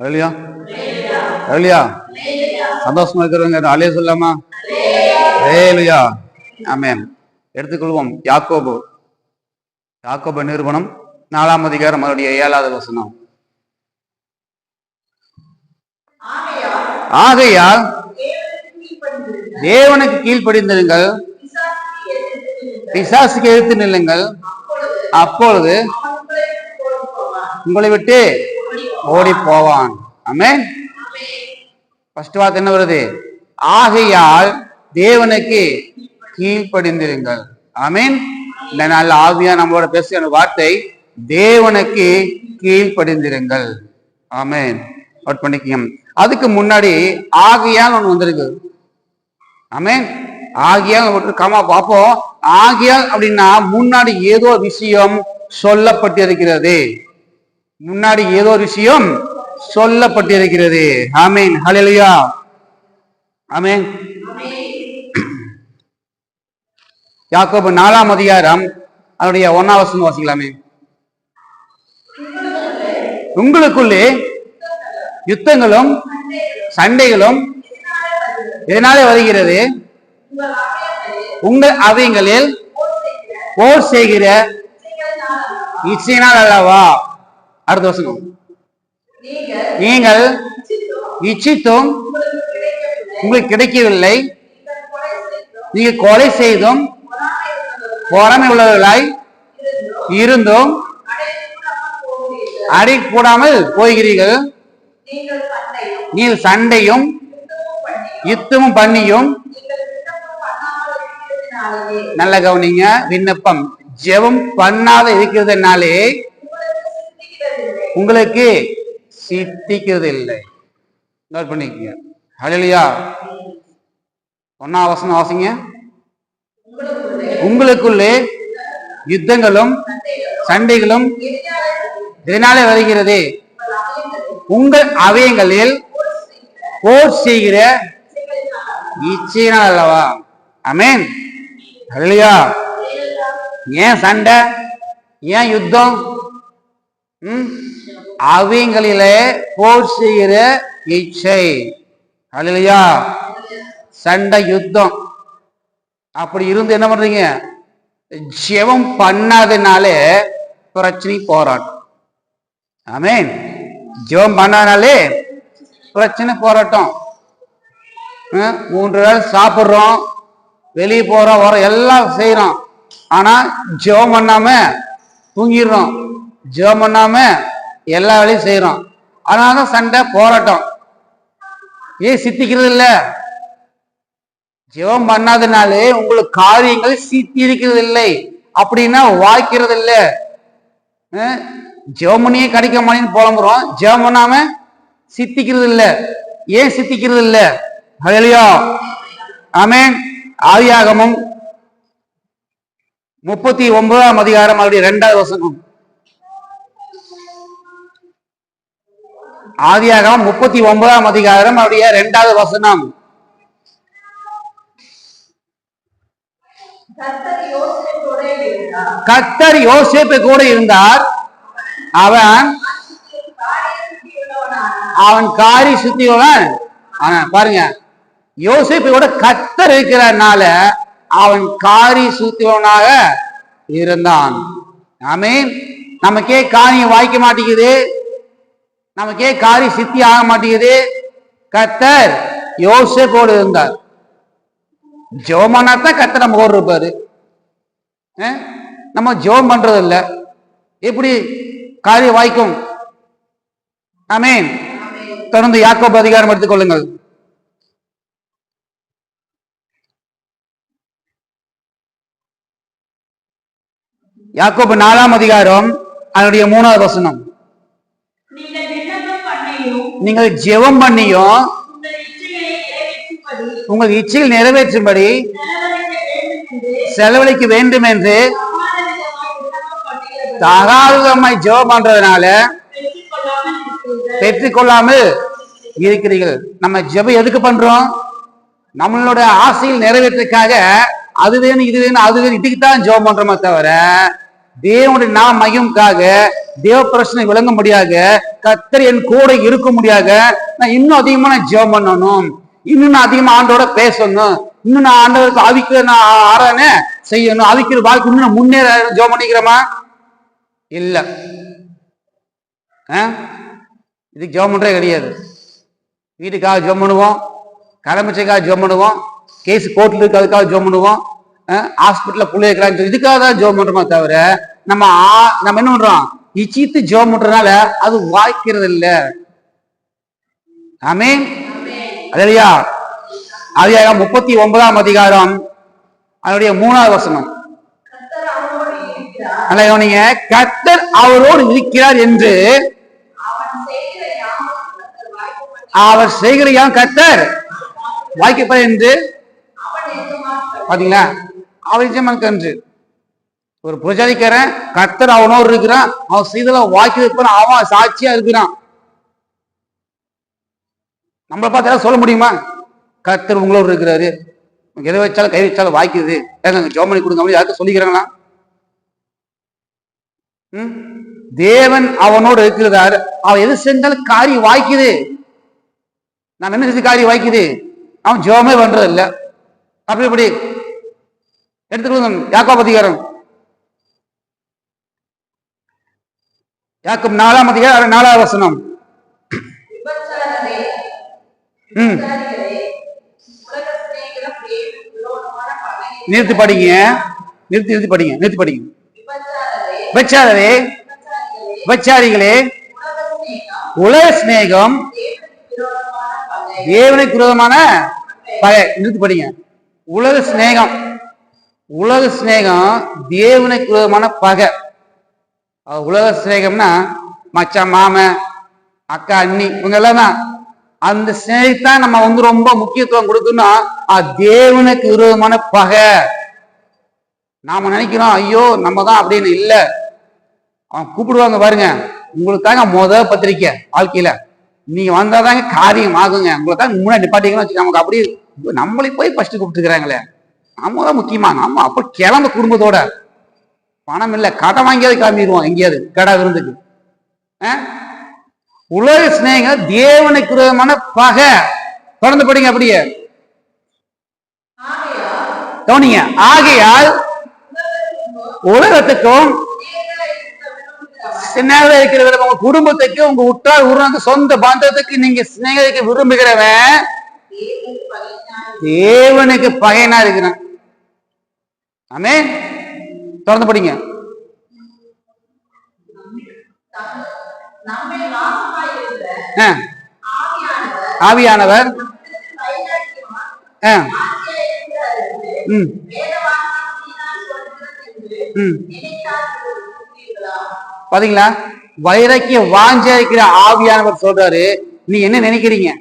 இல்லையா இல்லையா? சந்தோஷமா இருக்கிறவங்க அலைய சொல்லாமா? இல்லையா? ஆமென். எடுத்துக்கொள்வோம். யாக்கோபு நிறுவனம் 4ஆம் அதிகாரம் 7வது வசனம். ஆகையால் தேவனுக்கு கீழ்ப்படிந்திருங்கள், பிசாசுக்கு எதிர்த்து நில்லுங்கள், அப்பொழுது உங்களை விட்டு ஓடி போவான். ஆமென். ஃபர்ஸ்ட் வார்த்தை என்ன வருது? ஆகையால் தேவனுக்கு கீழ்ப்படிந்திருங்கள். ஆமென். இந்த நாள் ஆவியா நம்மளோட பேசுகிற வார்த்தை தேவனுக்கு கீழ்ப்படிந்திருங்கள். ஆமென். நோட் பண்ணிக்கோங்க. அதுக்கு முன்னாடி ஆகையால் ஒன்று வந்திருக்கு. ஆமென். ஆகையால் கமா பார்ப்போம். ஆகையால் அப்படின்னா முன்னாடி ஏதோ விஷயம் சொல்லப்பட்டிருக்கிறது. முன்னாடி ஏதோ விஷயம் சொல்லப்பட்டிருக்கிறது. ஆமென். ஹல்லேலூயா. ஆமென். யாக்கோபு 4ஆம் அதிகாரம் அதனுடைய 1ஆம் வசனம் வாசிக்கலாமே. உங்களுக்குள்ளே யுத்தங்களும் சண்டைகளும் இதனாலே வருகிறது, உங்கள் அவைகளில் போர் செய்கிற இச்சையினால் அல்லவா? அடுத்த வசனம். நீங்கள் இச்சித்தும் உங்களுக்கு கிடைக்கவில்லை, நீங்கள் கொலை செய்தும் பொறாமை உள்ளவர்களாய் இருந்தும் அடை கூடாமல் போகிறீர்கள். நீங்கள் சண்டையும் யுத்தமும் பண்ணியும், நல்ல கவனிங்க, விண்ணப்பம் ஜெபம் பண்ணாத இருக்கிறதுனாலே உங்களுக்கு சித்திக்கிறது இல்லை. நோட் பண்ணிக்கங்க. ஹல்லேலூயா. 1ஆம் வசனம் வாசிங்க. உங்களுக்குள்ளே யுத்தங்களும் சண்டைகளும் இதனாலே வருகிறது, உங்கள் அவயங்களில் போர் செய்கிற இச்சையினால் அல்லவா? ஆமென். ஹல்லேலூயா. ஏன் சண்டை, ஏன் யுத்தம்? அவங்களிலே போர் செய்கிற இச்சை. ஹல்லேலூயா. சண்டை யுத்தம் அப்படி இருந்து என்ன பண்றீங்க? ஜெபம் பண்ணாதனாலே பிரச்சனை போராட்டம். ஆமென். ஜெபம் பண்ணாதனாலே பிரச்சனை போராட்டம். 3 வேளை சாப்பிட்றோம், வெளியே போறோம், வரோம், எல்லாம் செய்யறோம். ஆனா ஜெபம் பண்ணாம தூங்கிடுறோம், ஜெபம் பண்ணாம எல்லா வேலையும் செய்யறோம். அதனாலதான் சண்டை போராட்டம். ஏன் சித்திக்கிறது இல்ல? ஜெபம் பண்ணாதனாலே உங்களுக்கு காரியங்கள் சித்தி இருக்கிறது இல்லை, அப்படின்னா வாய்க்கிறது இல்லை. ஜெபம் பண்ணியே கிடைக்க மாட்டேன்னு புலம்புறோம், ஜெபம் பண்ணாம சித்திக்கிறது இல்லை. ஏன் சித்திக்கிறது இல்லை? ஹல்லேலூயா. ஆமென். ஆதியாகமம் 39ஆம் அதிகாரம் 2வது வசனம். ஆதியாகமம் 39ஆம் அதிகாரம் 2வது வசனம். கர்த்தர் யோசேப்பு கூட இருந்தார், அவன் காரி சுத்தியவன். பாருங்க, யோசேப்பு கூட கர்த்தர் இருக்கிறனால அவன் காரி சுத்தியவனாக இருந்தான். ஆமென். நமக்கே காரியம் வாய்க்க மாட்டேங்குது, நமக்கே காரி சித்தி ஆக மாட்டேங்குது. கர்த்தர் யோசேப்போடு இருந்தார். ஜெபமானாத்தான் கர்த்தர் நம்ம கூட இருப்பாரு. நம்ம ஜெபம் பண்றது இல்ல, எப்படி காரியம் வாய்க்கும்? ஆமென். தொடர்ந்து யாக்கோபு அதிகாரம் எடுத்துக்கொள்ளுங்கள். யாக்கோபு 4ஆம் அதிகாரம் அதனுடைய 3வது வசனம். நீங்கள் ஜெபம் பண்ணியும் உங்கள் இச்சையில் நிறைவேற்றும்படி செலவழிக்க வேண்டும் என்று தகாதமாய் ஜெபம் பண்றதுனால பெற்றுக்கொள்ளாமல் இருக்கிறீர்கள். நம்ம ஜெபம் எதுக்கு பண்றோம்? நம்மளோட ஆசையில் நிறைவேற்றுக்காக. அது வேணும், இது வேணும், அது வேணும், இதுக்குத்தான் ஜெபம் பண்றோமே தவிர தேவனுடைய நாம மகிமுக்காக, தேவ பிரச்சனை விளங்க முடியாத, கர்த்தர் என் கூட இருக்க முடியாத, நான் இன்னும் அதிகமா நான் ஜெபம் பண்ணணும், இன்னும் நான் அதிகமா ஆண்டோட பேசணும், இன்னும் நான் ஆண்டவருக்கு ஆவிக்கிற நான் ஆராதனை செய்யணும், ஆவிக்கிற வாழ்க்கை இன்னும் நான் முன்னேற ஜெபம் பண்ணிக்கிறோமா? இல்ல. இதுக்கு ஜெபம் பண்றே கிடையாது. வீட்டுக்காக ஜெபம் பண்ணுவோம், கடமைச்சைக்காக ஜெபம் பண்ணுவோம், கேஸ் கோர்ட்ல இருக்கு அதுக்காக ஜெபம் பண்ணுவோம், ஹாஸ்பிட்டல்ல புள்ளை இருக்கிறான்னு இதுக்காக தான் ஜெபம் பண்றோமா தவிர நம்ம என்ன பண்றோம்? இச்சித்து ஜெபம் பண்றதுனால அது வாய்க்கிறது இல்ல. ஆமென். அல்லேலூயா. ஆதியாகமம் 39ஆம் அதிகாரம் அதனுடைய 3வது வசனம். நீங்க கர்த்தர் அவரோடு இருக்கிறார் என்று அவர் செய்கிற யாம் கர்த்தர் வாய்க்கப்படுற என்று பாத்தீங்களா? அவர் என்று ஒரு புரஜாதிக்காரன் கர்த்தர் அவனோடு இருக்கிறான், அவன் செய்தெல்லாம் வாய்க்க அவன் சாட்சியா இருக்கிறான். நம்மளை பார்த்து ஏதாவது சொல்ல முடியுமா? கர்த்தர் உங்களோடு இருக்கிறாரு, எதை வச்சாலும் கை வச்சாலும் வாய்க்குது, ஜெபம் பண்ணி கொடுங்க யாருக்கும் சொல்லிக்கிறாங்களா? தேவன் அவனோடு இருக்கிறார், அவன் எது செஞ்சாலும் காரியம் வாய்க்குது. நம்ம என்ன செஞ்சு காரியம் வாய்க்குது? அவன் ஜெபமே பண்றது இல்ல. அப்படி இப்படி எடுத்துக்கொள்ளுங்க. யாக்கோபு அதிகாரம், யாக்கோபு 4ஆம் அதிகாரம் 4வது வசனம். நிறுத்தி படிங்க, நிறுத்தி படிங்க. விபச்சாரரே, விபச்சாரிகளே, உலக சிநேகம் தேவனுக்கு விரோதமான பகை. நிறுத்தி படிங்க. உலக சிநேகம் தேவனுக்கு விரோதமான பகை. உலக சிநேகம்னா மச்சான், மாமன், அக்கா, அண்ணி, இவங்க எல்லாம் தான். அந்த சிநேகத்தான் நம்ம ரொம்ப முக்கியத்துவம் கொடுக்கணும். தேவனுக்கு விரோதமான பகை. நாம நினைக்கிறோம் ஐயோ நம்ம தான் அப்படின்னு. இல்ல, அவன் கூப்பிடுவாங்க பாருங்க, உங்களுக்காக முதல் பத்திரிக்கை வாழ்க்கையில நீங்க வந்தாதாங்க காரியம் ஆகுங்க, உங்களுக்காக முன்னாடி நிப்பாட்டிங்கன்னு வச்சு நமக்கு அப்படி நம்மளை போய் ஃபர்ஸ்ட் கூப்பிட்டுக்கிறாங்களே, நம்ம தான் முக்கியமா. நம்ம அப்ப கிளம்ப குடும்பத்தோட, பணம் இல்லை கடன் வாங்கியாவது கிளம்பிடுவோம் எங்கேயாவது கடை விருந்துக்கு. உலக சிநேகம் தேவனுக்கு விரோதமான பகை. தொடர்ந்து படிங்க அப்படியே கவனிங்க. ஆகையால் உலகத்துக்கும் சின்னதாக இருக்கிற உங்க குடும்பத்துக்கு, உங்க உற்றார் உறவுக்கு, சொந்த பாந்தத்துக்கு நீங்க சிநேகிக்க விரும்புகிறவன் தேவனுக்கு பகையனா இருக்கிறான். ஆமென். தொடர்ந்து படிங்க. ஆவியானவர் பாத்தீங்களா? வைராக்கிய வாஞ்சா இருக்கிற ஆவியானவர் சொல்றாரு, நீ என்ன நினைக்கிறீங்க?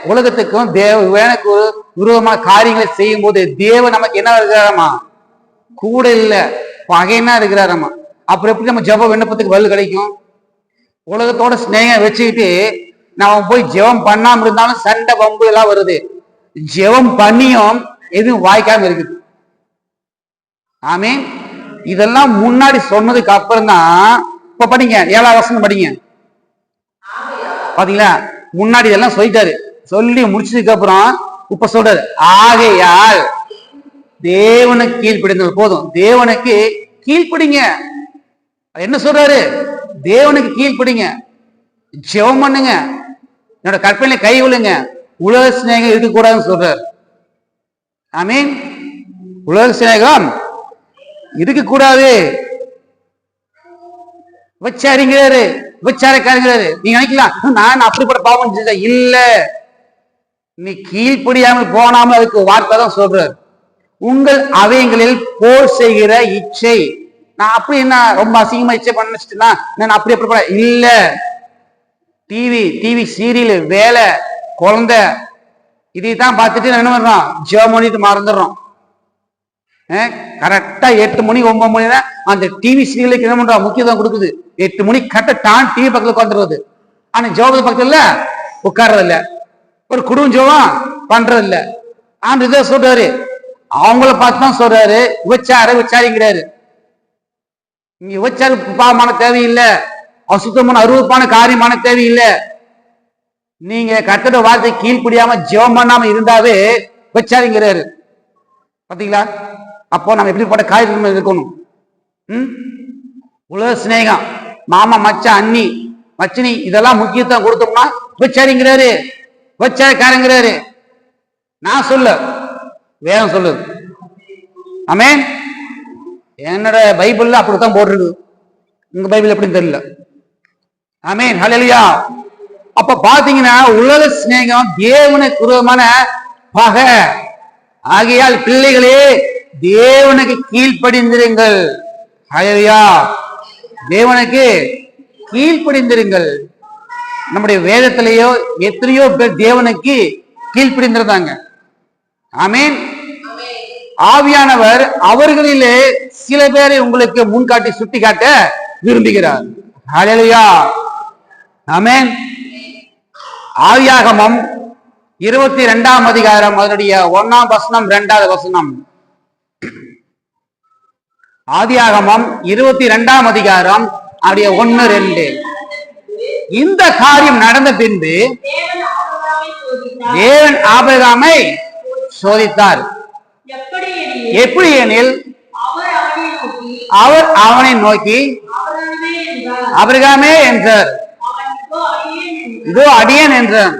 உலகத்துக்கும் தேவனுக்கு விரோதமான காரியங்களை செய்யும் போது தேவன் நமக்கு என்ன இருக்கிறாராமா? கூட இல்ல, பகைனா இருக்கிறாராமா. அப்புறம் எப்படி நம்ம ஜெப விண்ணப்பத்துக்கு வலு கிடைக்கும்? உலகத்தோட ஸ்நேகம் வச்சுக்கிட்டு நம்ம போய் ஜெபம் பண்ணாம இருந்தாலும் சண்டை பம்பு எல்லாம் வருது. ஜெபம் பண்ணியும் எதுவும் வாய்க்காம இருக்குது. ஆமீன். இதெல்லாம் முன்னாடி சொன்னதுக்கு அப்புறம் தான் இப்ப படிங்க 7வது வசனம் படிங்க. பாத்தீங்களா? முன்னாடி இதெல்லாம் சொல்லிட்டாரு, சொல்லி முடிச்சதுக்கு அப்புறம் இப்ப சொல்றாரு, ஆகையால் தேவனுக்கு கீழ்ப்படிந்தது போதும். தேவனுக்கு கீழ்ப்படிங்க. என்ன சொல்றாரு? தேவனுக்கு கீழ்ப்படிங்க, ஜெபம் பண்ணுங்க, என்னோட கற்பனை கை விழுங்க, உலக சிநேகம் இருக்கக்கூடாதுன்னு சொல்றாரு. ஆமீன். உலக சிநேகம் இருக்கக்கூடாது. விபச்சாரிங்கிறாரு, விபச்சாரக்காரங்கிறாரு. நீங்க நினைக்கலாம் நான் அப்படிப்பட்ட பாவம் செஞ்ச இல்ல, நீ கீழ்ப்படியாமல் போனாமல் அதுக்கு வார்த்தை தான் சொல்றாரு. உங்கள் அவயங்களில் போர் செய்கிற இச்சை. நான் அப்படி என்ன ரொம்ப அசிங்கமா இச்சை பண்ணிச்சுன்னா நான் அப்படி இல்ல. டிவி சீரியல், வேலை, குழந்தை, இதைத்தான் பார்த்துட்டு என்ன பண்றோம்? ஜெபம் பண்ணிட்டு மறந்துடுறோம். கரெக்டா 8 மணி 9 மணி தான் அந்த டிவி சீரியலுக்கு என்ன பண்றோம்? முக்கியத்துவம் கொடுக்குது. 8 மணி கரெக்டா டிவி பக்கத்துல உட்காந்துருவது. ஆனா ஜெபத்து பக்கத்துல உட்கார்றது இல்ல, ஒரு குடும்பம் ஜெபம் பண்றது இல்ல. ஆண்டு இதை சொல்றாரு, அவங்கள பார்த்து தான் சொல்றாரு, விபச்சாரிங்கிறாரு. இங்க விபச்சாரமான தேவையில்லை, அசுத்தமான அருவப்பான காரியமான தேவையில்லை. நீங்க கர்த்தருடைய வார்த்தை கீழ்ப்படியாம ஜெபம் பண்ணாம இருந்தாவே விபச்சாரிங்கிறாரு. பாத்தீங்களா? அப்போ நம்ம எப்படிப்பட்ட காரியம் இருக்கணும்? உலக சிநேகம், மாமா மச்சான் அண்ணி மச்சினி இதெல்லாம் முக்கியத்துவம் கொடுத்தோம்னா விபச்சாரிங்கிறாரு, விபச்சாரக்காரங்கிறாரு. நான் சொல்ல வேதம் சொல்லுது. ஆமென். என்னோட பைபிள்ல அப்படித்தான் போட்டிருக்கு, உங்க பைபிள் எப்படின்னு தெரியல. ஆமென். ஹல்லேலூயா. அப்ப பாத்தீங்கன்னா உலக சிநேகம் தேவனுக்கு விரோதமான பகை. ஆகையால் பிள்ளைகளே தேவனுக்கு கீழ்ப்படிந்திருங்கள். ஹல்லேலூயா. தேவனுக்கு கீழ்ப்படிந்திருங்கள். நம்முடைய வேதத்திலேயோ எத்தனையோ பேர் தேவனுக்கு கீழ்ப்படிந்திருந்தாங்க. ஆமென். ஆவியானவர் அவர்களிலே சில பேரை உங்களுக்கு முன்காட்டி சுட்டி காட்ட விரும்புகிறார். ஹல்லேலூயா. ஆமென். ஆதியாகமம் 22ஆம் அதிகாரம் அதனுடைய 1ஆம் வசனம் 2வது வசனம். ஆதியாகமம் 22ஆம் அதிகாரம் அப்படியே 1, 2. இந்த காரியம் நடந்த பின்பு தேவன் ஆபிரகாமை சோதித்தார். எப்படி எனில் அவர் அவனை நோக்கி ஆபிரகாமே என்றார். இதோ அடியேன் என்றார்.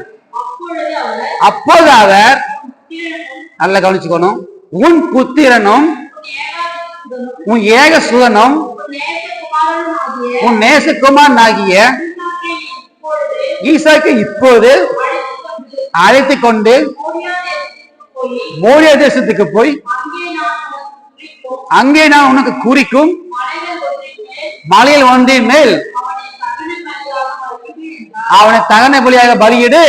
அப்போது அவர், நல்லா கவனிச்சுக்கணும், உன் புத்திரனும் உன் ஏக சுதனும் உன் நேசகுமாரன் ஆகிய ஈசாக்கை இப்போது அழைத்துக் கொண்டு மோரியா தேசத்துக்கு போய் அங்கே நான் உனக்கு குறிக்கும் மலையில் ஒன்றின் மேல் அவனை தகன பலியாக பலியிடு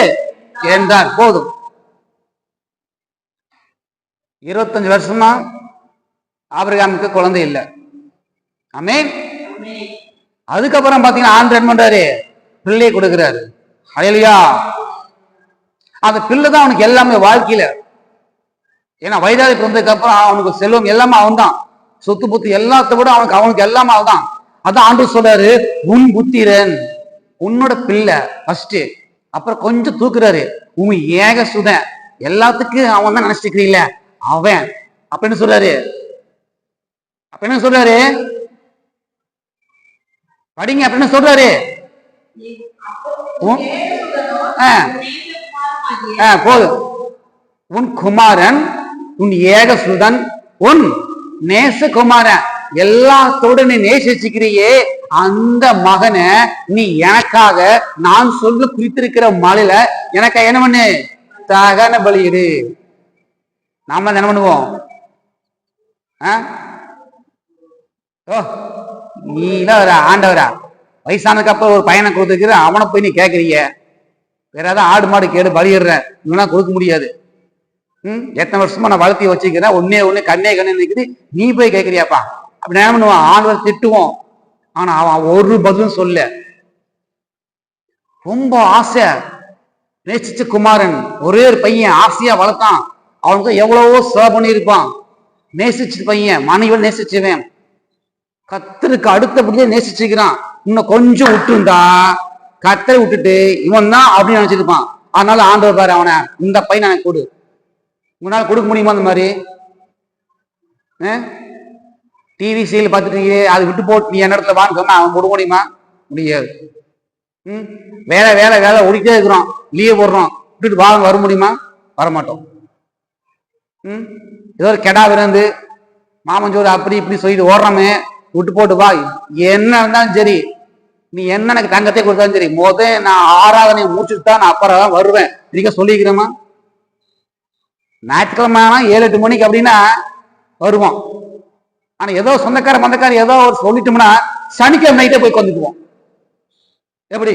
என்றார். போதும். 25 வருஷமா ஆபிரகாமுக்கு குழந்தை இல்லை. ஆமென். அதுக்கப்புறம் பாத்தீங்கன்னா ஆண்டவர் என்ன பண்றாரு? பிள்ளையை கொடுக்கிறாரு. ஹல்லேலூயா. அந்த பிள்ளை தான் அவனுக்கு எல்லாமே வாழ்க்கையில. ஏன்னா வயதாதி பிறந்ததுக்கு அப்புறம் அவனுக்கு செல்வம் எல்லாமே அவன் தான், சொத்து புத்தி எல்லாத்த விட அவனுக்கு எல்லாமே அவன் தான். அதான் ஆண்டவர் சொல்றாரு, உன் புத்திரன், உன்னோட பிள்ளை ஃபர்ஸ்ட். அப்புறம் கொஞ்சம் தூக்குறாரு, உன் ஏக சுதன், எல்லாத்துக்கும் அவன் தான் நினைச்சிருக்கிறீங்கள அவன். அப்ப என்ன சொல்றாரு? படிங்க. அப்ப என்ன சொல்றாரு? போதும். உன் குமாரன், உன் ஏக சுதன், உன் நேசகுமாரன், எல்லாத்தோட நீ நேசிச்சுக்கிறியே அந்த மகனை நீ எனக்காக நான் சொல்ல குறித்திருக்கிற மலையில எனக்கு என்ன பண்ணு? தகன பலியிடு. நாம என்ன பண்ணுவோம்? நீலாம் ஒரு ஆண்டவரா? வயசானதுக்கு அப்புறம் ஒரு பையனை கொடுத்துருக்கிற அவனை போய் நீ கேட்கறீங்க. வேற ஏதாவது ஆடு மாடு கேடு பலியிடுறேன், இவனா கொடுக்க முடியாது. எத்தனை வருஷமா நான் வளர்த்தி வச்சுக்கிறேன், ஒன்னே கண்ணே நிற்குது, நீ போய் கேட்கறியாப்பா? அப்படி என்ன பண்ணுவான்? ஆண்டவர் திட்டுவோம். ஆனா அவன் ஒரு பதிலும் சொல்ல. ரொம்ப ஆசை, நேசிச்ச குமாரன், ஒரே ஒரு பையன் ஆசையா வளர்த்தான். அவனுக்கு எவ்வளவோ சேவை பண்ணியிருப்பான். நேசிச்ச பையன், மனைவியோட நேசிச்சுவேன், கத்தருக்கு அடுத்தபடியே நேசிச்சுக்கிறான். இன்னும் கொஞ்சம் விட்டுருந்தா கத்தரை விட்டுட்டு இவன் தான் அப்படின்னு நினைச்சிருப்பான். அதனால ஆண்டவர் பாரு, அவனை இந்த பையனை எனக்கு கொடு. உங்களால கொடுக்க முடியுமா? அந்த மாதிரி டிவி சீரியல் பார்த்துட்டு அது விட்டு போட்டு நீ என்ன இடத்துல வான்னு சொன்னா அவன் கொடுக்க முடியுமா? முடியாது. வேலை வேலை வேலை ஓடிட்டே இருக்கிறோம், லீவ் போடுறோம், விட்டுட்டு வாங்க வர முடியுமா? வரமாட்டோம். ஏதோ ஒரு கெடா விருந்து மாமஞ்சோறு அப்படி இப்படி சொல்லிட்டு ஓடுறோமே, விட்டு போட்டு வா. என்ன இருந்தாலும் சரி, நீ என்ன எனக்கு தங்கத்தை கொடுத்தாலும் சரி, நான் ஆராதனை முடிச்சுட்டு தான் நான் அப்புறம் தான் வருவேன் நீங்க சொல்லிக்கிறேமா? ஞாயிற்றுக்கிழமை 7-8 மணிக்கு அப்படின்னா வருவோம். ஆனா ஏதோ சொந்தக்கார ஏதோ ஒரு சொல்லிட்டோம்னா சனிக்கிழமை நைட்டே போய் கொண்டுக்குவோம். எப்படி?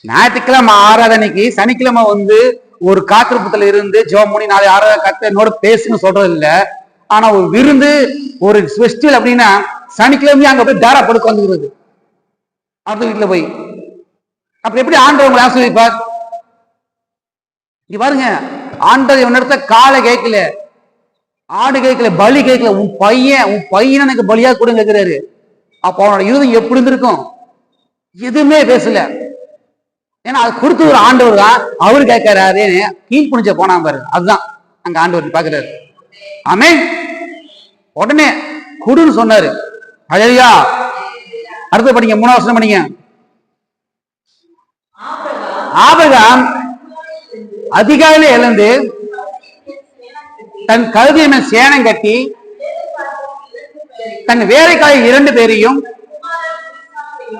ஞாயிற்றுக்கிழமை ஆராதனைக்கு சனிக்கிழமை ஒரு காத்திருப்பத்துல இருந்து ஜெபம் பண்ணி நாளை ஆராதனை கத்த என்னோட பேசுன்னு சொல்றது இல்லை. ஆனா ஒரு விருந்து, ஒரு ஃபெஸ்டிவல் அப்படின்னா சனிக்கிழமையும் அங்க போய் தாரா படுக்க வந்துக்கிறது அடுத்த வீட்டுல போய். அப்ப எப்படி ஆண்டவர் உங்களை ஆசீர்வதிப்பார்? இங்க பாருங்க, ஆண்டவர் இவனிடத்த காலை கேட்கல, ஆடு கேட்கல, பலி கேட்கல, உன் பையன் எனக்கு பலியா கூட கேட்கிறாரு. அப்ப அவனோட இருதயம் எப்படி இருந்திருக்கும்? எதுவுமே பேசல. ஏன்னா அது கொடுத்து ஒரு ஆண்டவர் தான். அவரு கேட்கிறாரு, கீழ் புனிச்ச போனா பாரு, அதுதான் அங்க ஆண்டவர் பாக்குறாரு. ஆமென். உடனே குடுன்னு சொன்னாரு. ஹல்லேலூயா. அடுத்து படிங்க, 3ஆம் வசனம் படிங்க. ஆபிரகாம் அதிகாலையில எழுந்து தன் கழுதையின் மேல் சேணம் கட்டி தன் வேலைக்காரர் 2 பேரையும்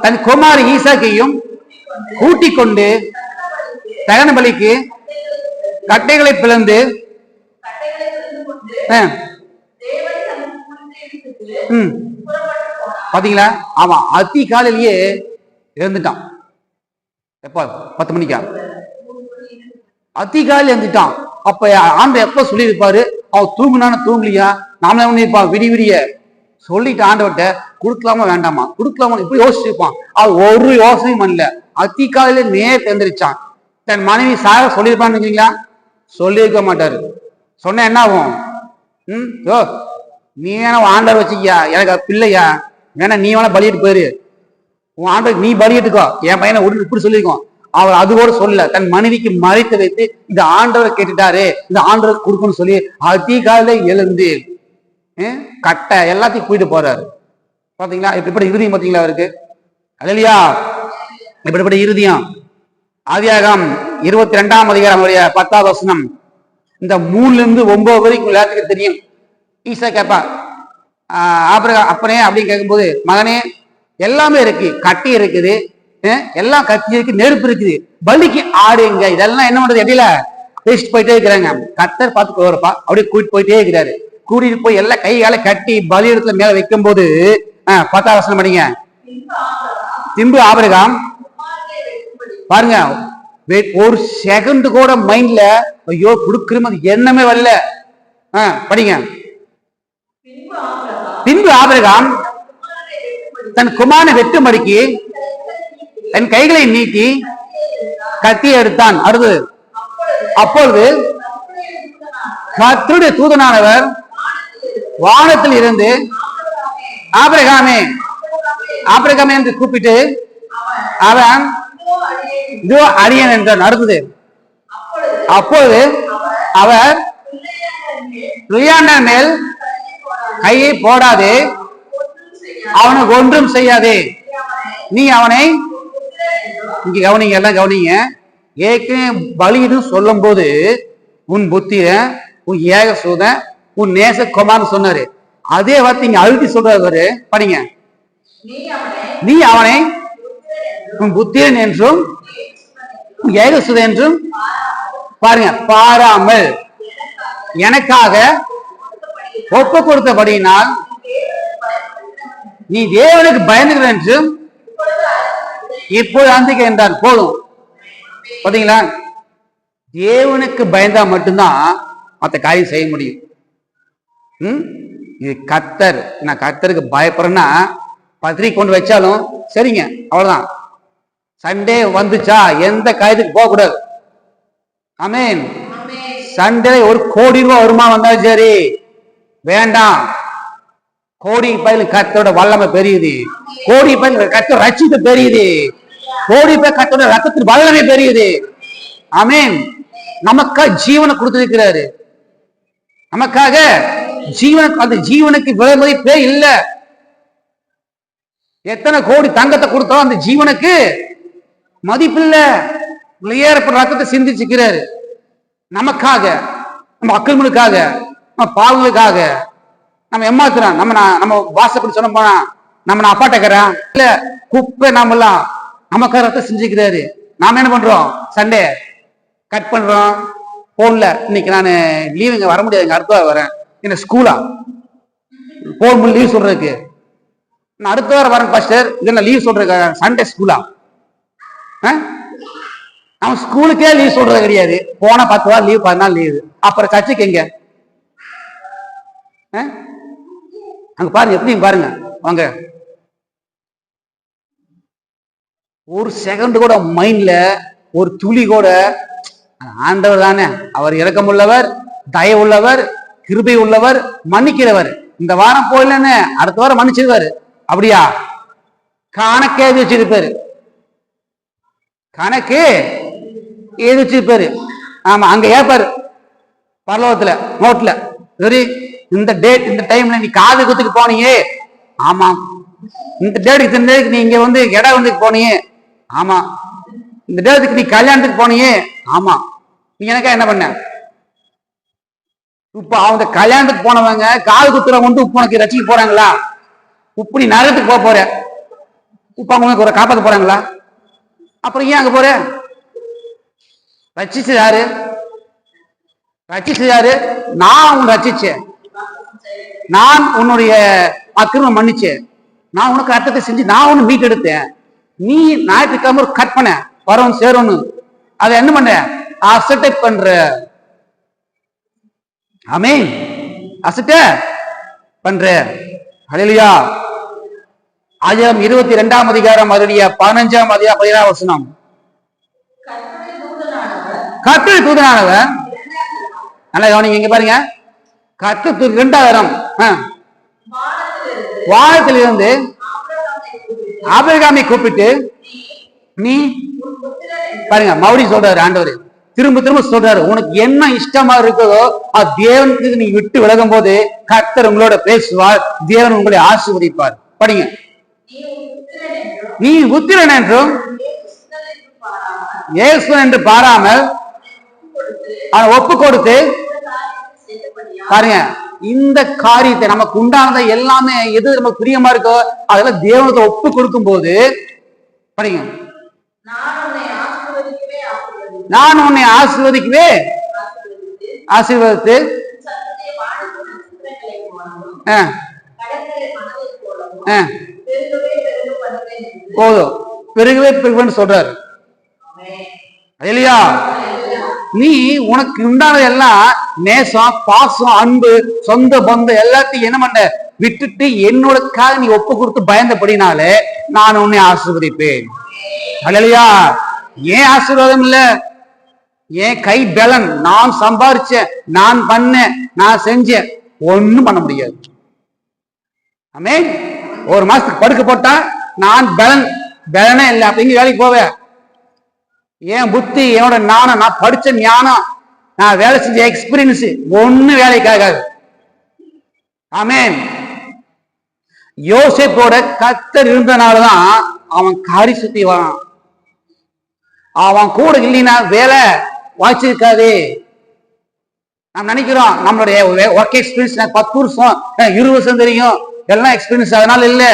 தன் குமார் ஈசாக்கையும் கூட்டிக் கொண்டு தகன பலிக்கு கட்டைகளை பிளந்து பாத்தீங்களா? ஆமா, அதிகாலையிலேயே இறந்துட்டான். எப்ப? 10 மணிக்கா? அதிகாலையில் இருந்துட்டான். அப்ப ஆண்டவர் எப்ப சொல்லியிருப்பாரு? அவன் தூங்குனான்னு தூங்கலையா? நாம என்ன பண்ணிருப்பான்? விடிய சொல்லிட்டு ஆண்டவர்கிட்ட கொடுக்கலாமா வேண்டாமா, கொடுக்கலாமா, இப்படி யோசிச்சிருப்பான். அது ஒரு யோசனையும் பண்ணல. அதிகாலையில நேர் தெரிஞ்சிருச்சான். தன் மனைவி சாக சொல்லியிருப்பான்னு சொல்லியிருக்க மாட்டாரு. சொன்ன என்ன ஆகும்? யோ நீ வேணா ஆண்டவர் வச்சுக்கியா, எனக்கு பிள்ளையா வேணா, நீ வேணா பலியிட்டு போயிரு, உன் ஆண்டவர் நீ பலியிட்டுக்கோ, என் பையனை உடனே இப்படி சொல்லியிருக்கோம். அவர் அது கூட சொல்லல. தன் மனைவிக்கு மறைத்து வைத்து இந்த ஆண்டவரை கேட்டுட்டாரு, இந்த ஆண்டவர் கொடுக்கணும்னு சொல்லி அதிகாலையில எழுந்து கட்டை எல்லாத்தையும் கூட்டிட்டு போறாரு. பாத்தீங்களா இப்படிப்பட்ட இறுதியம்? பாத்தீங்களா அவருக்கு? அல்லேலூயா. இப்படிப்பட்ட இறுதியம். ஆதியாகமம் 22ஆம் அதிகாரம் 10ஆவது வசனம். இந்த 3ல இருந்து 9 வரைக்கும் எல்லாத்துக்கும் தெரியும். ஈசா கேப்பா, ஆபிரகாம் அப்பனே அப்படின்னு கேட்கும்போது, மகனே எல்லாமே இருக்கு, கட்டி இருக்குது, எல்லாம் கத்தி இருக்கு, நெருப்பு இருக்குது, பலிக்கு ஆடுங்க, இதெல்லாம் என்ன பண்றது? இடையில பேசிட்டு போயிட்டே இருக்கிறாங்க. கர்த்தர் பார்த்து போறப்பா அப்படியே கூட்டிட்டு போயிட்டே இருக்கிறாரு. கூட்டிட்டு போய் எல்லாம் கை காலை கட்டி பலி இடத்துல மேல வைக்கும் போது 10ஆம் வசனம் படிங்க. பின்பு ஆபிரகாம் பாருங்க, ஒரு செகண்ட் கூட மைண்ட்ல ஐயோ கொடுக்குறது எண்ணமே வரல. படிங்க. பின்பு ஆபிரகாம் தன் குமாரனை வெட்டும்படிக்கு தன் கைகளை நீட்டி கத்தியை எடுத்தான். அடுத்து அப்பொழுது கர்த்தருடைய தூதனானவர் வானத்தில் இருந்து ஆபிரகாமே ஆபிரகாமே என்று கூப்பிட்டு அவன் இதோ அடியேன் என்றான். அடுத்தது அப்பொழுது அவர் பிள்ளையாண்டன் மேல் கையை போடாதே, அவனுக்கு ஒன்றும் செய்யாதே, நீ அவனை இங்க கவனிங்க, எல்லாம் கவனிங்க. ஏற்கனவே பலியிடு சொல்லும் போது உன் புத்திர, உன் ஏக சூத, உன் நேச குமார்னு சொன்னாரு. அதே வார்த்தை இங்க அழுத்தி சொல்றாரு. படிங்க. நீ அவனை உன் புத்திரன் என்றும் உன் ஏக சூத என்றும் பாருங்க பாராமல் எனக்காக ஒப்பு கொடுத்தபடியினால் நீ தேவனுக்கு பயந்துகிற என்றும் இப்போது அந்திக்க என்றார். போதும். பாத்தீங்களா? தேவனுக்கு பயந்தா மட்டும்தான் மற்ற காரியம் செய்ய முடியும். இது கர்த்தர், நான் கர்த்தருக்கு பயப்படுறேன்னா பத்திரிக்கை கொண்டு வச்சாலும் சரிங்க, அவ்வளவுதான். சண்டே வந்துச்சா எந்த காரியத்துக்கு போக கூடாது. ஆமென். சண்டே 1 கோடி ரூபாய் வருமானம் வந்தாலும் சரி வேண்டாம். கோடி பயிலும் கர்த்தரோட வல்லமை பெரியுது. கோடி பயிலும் கர்த்தர் ரட்சித்து பெரியுது. கோடி பேர் கர்த்தரோட ரத்தத்தின் வல்லமை பெரியுது. ஆமென். நமக்காக ஜீவனை கொடுத்திருக்கிறாரு. நமக்காக ஜீவனுக்கு, அந்த ஜீவனுக்கு விலை மதிப்பே இல்ல. எத்தனை கோடி தங்கத்தை கொடுத்தாலும் அந்த ஜீவனுக்கு மதிப்பு இல்ல. விளையாடப்பட்ட ரத்தத்தை சிந்திச்சுக்கிறாரு நமக்காக, நம்ம அக்கிரமங்களுக்காக, நம்ம பாவங்களுக்காக. நம்ம ஏமாத்துறோம். நம்ம வாசப்படி சொன்ன போனா நம்ம அப்பாட்டக்கிறோம் இல்ல, குப்பை நாமெல்லாம் நமக்காக ரத்தம் செஞ்சுக்கிறாரு. நாம என்ன பண்றோம்? சண்டே கட் பண்றோம் போன்ல. இன்னைக்கு நான் லீவ் இங்க வர முடியாது, அடுத்த வாரம் வரேன். என்ன ஸ்கூலா போன் லீவ் சொல்றதுக்கு? நான் அடுத்த வாரம் வரேன் பாஸ்டர், இது லீவ் சொல்றேன். சண்டே ஸ்கூலா? அவன் ஸ்கூலுக்கே லீவ் சொல்றது கிடையாது. போன 10 வாரம் லீவ், 10 நாள் லீவு. அப்புறம் சர்ச்சுக்கு எங்க? அங்க பாருங்க, எப்படி பாருங்க வாங்க. ஒரு செகண்ட் கூட மைண்ட்ல ஒரு துளி கூட ஆண்டவர் தானே, அவர் இரக்கமுள்ளவர், தயவுள்ளவர், கிருபை உள்ளவர், மன்னிக்கிறவர். இந்த வாரம் போயிலன்னு அடுத்த வாரம் மன்னிச்சிருவாரு. அப்படியா? கணக்கு எழுதி வச்சிருப்பாரு, கணக்கு எழுதி வச்சிருப்பாரு. ஆமா, அங்க ஏப்பாரு பரலோகத்துல நோட்ல, சரி இந்த டேட் இந்த டைம்ல நீ காது குத்துக்கு போனீங்க, ஆமா இந்த டேட்டுக்கு இந்த டேட்டுக்கு நீ இங்க வந்து இடம் வந்து போனீங்க, ஆமா இந்த டேட்டுக்கு நீ கல்யாணத்துக்கு போனீங்க, ஆமா நீ எனக்கா என்ன பண்ண? இப்ப அவங்க கல்யாணத்துக்கு போனவங்க காது குத்துறவங்க வந்து உப்பு உனக்கு ரசிக்க போறாங்களா? உப்பு நீ நரகத்துக்கு போக போற, உப்பு அவங்க ஒரு காப்பாற்ற போறாங்களா? அப்புறம் ஏன் அங்க போற? ரச்சிச்சு யாரு? ரச்சிச்சு யாரு? நான் உன்னை ரச்சிச்சேன், நான் உன்னுடைய அக்கிரமம் மன்னிச்சேன், நான் உனக்கு அர்த்தத்தை செஞ்சு நான் உன்னை மீட்டெடுத்தேன். நீ ஞாயிற்றுக்கிழமை ஒரு கட் பண்ண வரவன் சேரும்னு, அதை என்ன பண்ற? அசட்டை பண்ற. ஆமென், அசட்டை பண்ற. ஹல்லேலூயா. ஆதியாகமம் 22ஆம் அதிகாரம் அதனுடைய 15ஆம் அதிகாரம் 17ஆம் வசனம். கர்த்தருடைய தூதனானவர், நல்லா கவனிங்க, இங்க பாருங்க, கர்த்தர் 2ஆயிரம் வானத்திலிருந்து ஆபிரகாமை கூப்பிட்டு, நீ பாருங்க மறுபடியும் சொல்றாரு ஆண்டவர், திரும்ப திரும்ப சொல்றாரு, உனக்கு என்ன இஷ்டமா இருக்குதோ அது தேவனுக்கு நீ விட்டு விலகும் போது கர்த்தர் உங்களோட பேசுவார், தேவன் உங்களை ஆசீர்வதிப்பார். படிங்க. நீ புத்திரன் என்றும் இயேசுவன் என்று பாராமல் ஒப்பு கொடுத்து, பாருங்க இந்த காரியத்தை நமக்கு உண்டானதை எல்லாமே எது நமக்கு பிரியமா இருக்கோ அதெல்லாம் தேவனுக்கு ஒப்பு கொடுக்கும் போது, படிங்க, நான் உன்னை ஆசீர்வதிக்கவே ஆசீர்வதித்து போதும் பெருகவே பெருகுன்னு சொல்றாரு. இல்லையா? நீ உனக்கு உண்டானது எல்லாம் நேசம், பாசம், அன்பு, சொந்த பந்தம் எல்லாத்தையும் என்ன பண்ண விட்டுட்டு என்னோடக்காக நீ ஒப்பு கொடுத்து பயந்தபடினாலே நான் உன்னை ஆசீர்வதிப்பேன். அல்லையா? ஏன் ஆசீர்வாதம் இல்ல? ஏன் கை பலன், நான் சம்பாரிச்சேன், நான் பண்ணேன், நான் செஞ்சேன், ஒண்ணும் பண்ண முடியாது. ஆமென். ஒரு மாசத்துக்கு படுக்க போட்டா நான் பலனே இல்லை, அப்படிங்க வேலைக்கு போவேன். என் புத்தி, என்னோட ஞானம், நான் படிச்ச ஞானம், நான் வேலை செஞ்ச எக்ஸ்பீரியன்ஸ் ஒண்ணு வேலைக்காகாது. ஆமென். யோசேப்போட கர்த்தர் இருந்தனாலதான் அவன் காரி சுத்தி வரான். அவன் கூட இல்லைன்னா வேலை வாய்ச்சிருக்காது. நாம் நினைக்கிறோம் நம்மளுடைய ஒர்க் எக்ஸ்பீரியன்ஸ் 10 வருஷம் 20 வருஷம் தெரியும் எல்லாம் எக்ஸ்பீரியன்ஸ், அதனால இல்ல,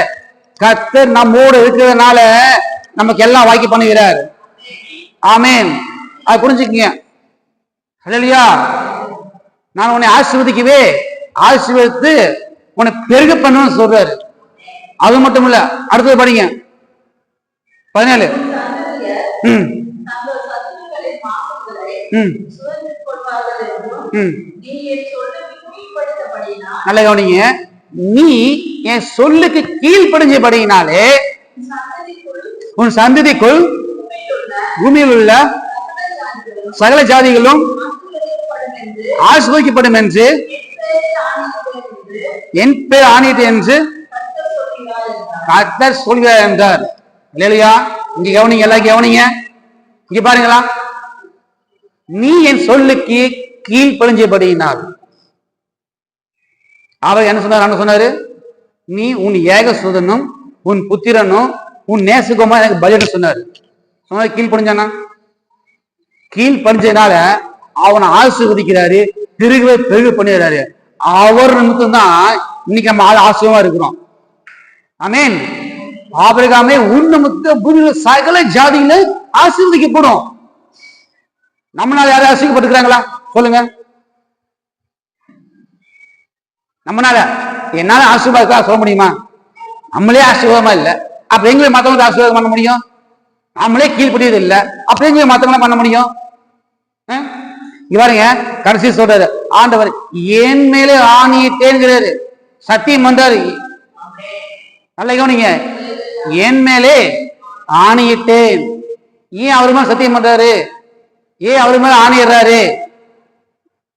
கர்த்தர் நம்மோடு இருக்கிறதுனால நமக்கு எல்லாம் வாக்கி பண்ணுகிறார். ஆமென். அது புரிஞ்சுக்கங்க. ஹல்லேலூயா. நான் உன்னை ஆசீர்வதிக்கவே ஆசீர்வதித்து உன்னை பெருக பண்ணுன்னு சொல்றாரு. அது மட்டும் இல்ல, அடுத்தது படிங்க 17. நல்ல கவனிங்க, நீ என் சொல்லுக்கு கீழ்ப்படிஞ்சபடியினாலே உன் சந்ததிக்குள் பூமியில் உள்ள சகல ஜாதிகளும் ஆசீர்வதிக்கப்படும் என்று என் பேர் ஆணையிட்டு என்று கர்த்தர் சொல்கிறார் என்றார். இல்லையா? இங்க கவனிங்க, எல்லாம் கவனிங்க, இங்க பாருங்களா, நீ என் சொல்லுக்கு கீழ்ப்படிஞ்சபடியினால், அவர் என்ன சொன்னார்? சொன்னாரு, நீ உன் ஏக சுதனும் உன் புத்திரனும் உன் நேசுகமா எனக்கு பலின்னு சொன்னாரு. சொன்ன கீழ்ப்படிஞ்சானா? கீழ்ப்படிஞ்சதுனால அவனை ஆசீர்வதிக்கிறாரு, பெருகவே பெருக பண்ணிடுறாரு. அவர் நிமித்தம் தான் இன்னைக்கு நம்ம ஆசீர்வாதமா இருக்கிறோம். ஆமென். ஆபிரகாமே உன் நிமித்தம் பூமியில சகல ஜாதியில ஆசீர்வதிக்கப்படும். நம்மளால யாரும் ஆசீர்வதிக்கப்பட்டிருக்கிறாங்களா? சொல்லுங்க. நம்மளால என்னால ஆசீர்வாதம் சொல்ல முடியுமா? நம்மளே ஆசீர்வாதமா இல்ல, அப்ப எங்களை மத்தவங்களுக்கு ஆசீர்வாதம் பண்ண முடியும்? நம்மளே கீழ்படியது இல்ல, அப்ப எங்களை மத்தவங்கள பண்ண முடியும்? பாருங்க, கடைசி சொல்றாரு ஆண்டவர், என் மேலே ஆணையிட்டேங்கிறாரு, சத்தியம் பண்றாரு. நல்ல கவனிங்க, என் மேலே ஆணையிட்டேன். ஏன் அவர் மேல சத்தியம் பண்றாரு? ஏன் அவர் மேல ஆணையிடுறாரு?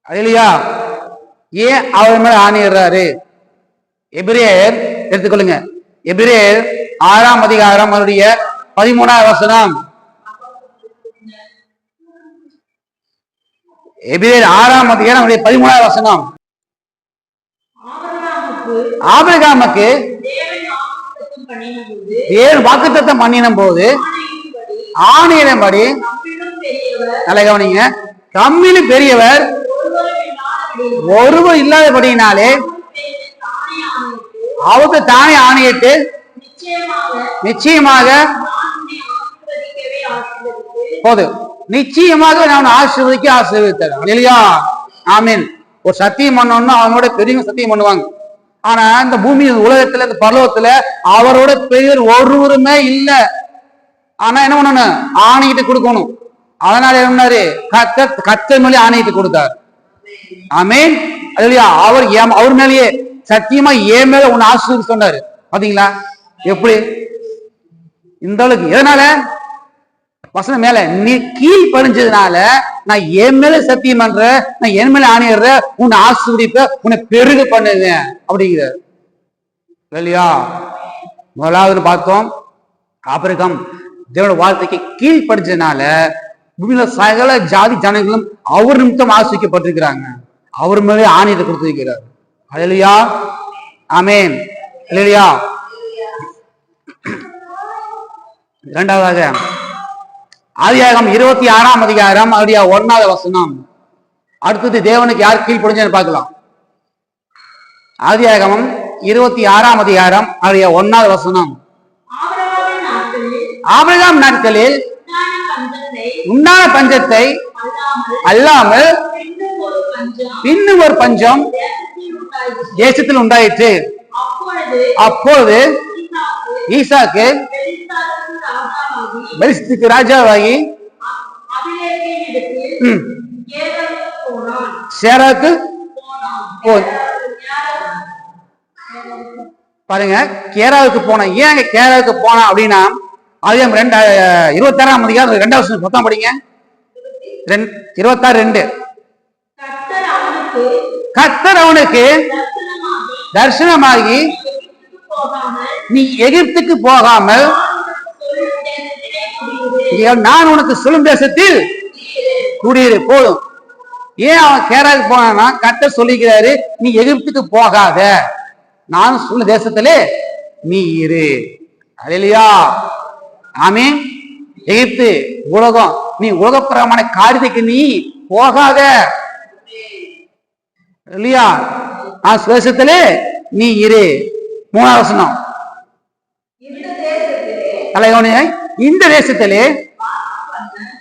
இல்லையா? ஏன் அவர் மேல ஆணையிடுறாரு? எபிரேயர் எடுத்துக்கொள்ளுங்க, எபிரேயர் 6ஆம் அதிகாரம் அவருடைய 13வது வசனம். எபிரேயர் 6ஆம் அதிகாரம் அவருடைய 13வது வசனம். ஆபிரகாமுக்கு தேவன் வாக்குத்தத்தம் பண்ணின போது ஆணையின்படி, நல்ல கவனிங்க, தம்மிலும் பெரியவர் ஒருவர் இல்லாதபடியினாலே அவருக்கு தானே ஆணையிட்டு நிச்சயமாக போது நிச்சயமாக நான் ஆசீர்வதிக்க ஆசீர்வதித்தார். இல்லையா? ஆமீன். ஒரு சத்தியம் பண்ணோம்னா அவனோட பெரியவங்க சத்தியம் பண்ணுவாங்க. ஆனா இந்த பூமி உலகத்துல, இந்த பரலோகத்துல அவரோட பெரியவர் ஒருவருமே இல்லை. ஆனா என்ன பண்ணணும்? ஆணையிட்டு கொடுக்கணும். அதனால என்ன, கர்த்தர் மேலே ஆணையிட்டு கொடுத்தார். ஆமீன். இல்லையா? அவர் மேலேயே சத்தியமா என் மேல உன்னை ஆசீர்வதிக்க சொன்னாரு. பாத்தீங்களா எப்படி இந்த அளவுக்கு? எதனால? வசனம் மேல நீ கீழ் படிஞ்சதுனால நான் என் மேல சத்தியம் பண்ற, நான் என் மேல ஆணையிடுற, உன்னை ஆசீர்வதிப்ப, உன்னை பெருக பண்ணுவேன் அப்படிங்கிறார். இல்லையா? முதலாவது பார்த்தோம், ஆபிரகாம் தேவனோட வார்த்தைக்கு கீழ் படிச்சதுனால பூமியில சகல ஜாதி ஜனங்களும் அவர் நிமித்தம் ஆசிரிக்கப்பட்டிருக்கிறாங்க. அவர் மேலே ஆணையத்தை கொடுத்திருக்கிறார். அல்லேலூயா, ஆமென். அல்லேலூயா. இரண்டாவதாக ஆதியாகமம் 26ஆம் அதிகாரம் அவருடைய 1வது வசனம். அடுத்தது தேவனுக்கு யார் கீழ்ப்படிஞ்சு பார்க்கலாம். ஆதியாகமம் 26ஆம் அதிகாரம் அவருடைய 1வது வசனம். ஆபிரகாம் நாட்களில் உண்டான பஞ்சத்தை அல்லாமல் இன்னும் ஒரு பஞ்சம் தேசத்தில் உண்டாயிற்று. அப்பொழுது ஈசாக்கு பெலிஸ்துக்கு ராஜாவாகி சேராக்கு பாருங்க, கேராவுக்கு போன. ஏன் கேராவுக்கு போனா அப்படின்னா, அதே 26ஆம் அதிகாரம் 2வது வசனம் மொத்தம் படிங்க. 26:2. கர்த்தர் அவனுக்கு தரிசனமாகி நீ எகிப்துக்கு போகாமல் நான் உனக்கு சொல்லும் தேசத்தில் குடியிரு. போதும். ஏன் அவன் கேராவுக்கு போனான்னா, கர்த்தர் சொல்லிக்கிறாரு நீ எகிப்துக்கு போகாத, நான் சொல்ல தேசத்திலே நீ இரு. அல்லேலூயா, ஆமென். எகிப்து உலகம், நீ உலகப்பிரமான காரியத்துக்கு நீ போகாத. இல்லையா? நான் தேசத்திலே நீ இரு. 3வது வசனம். இந்த தேசத்திலே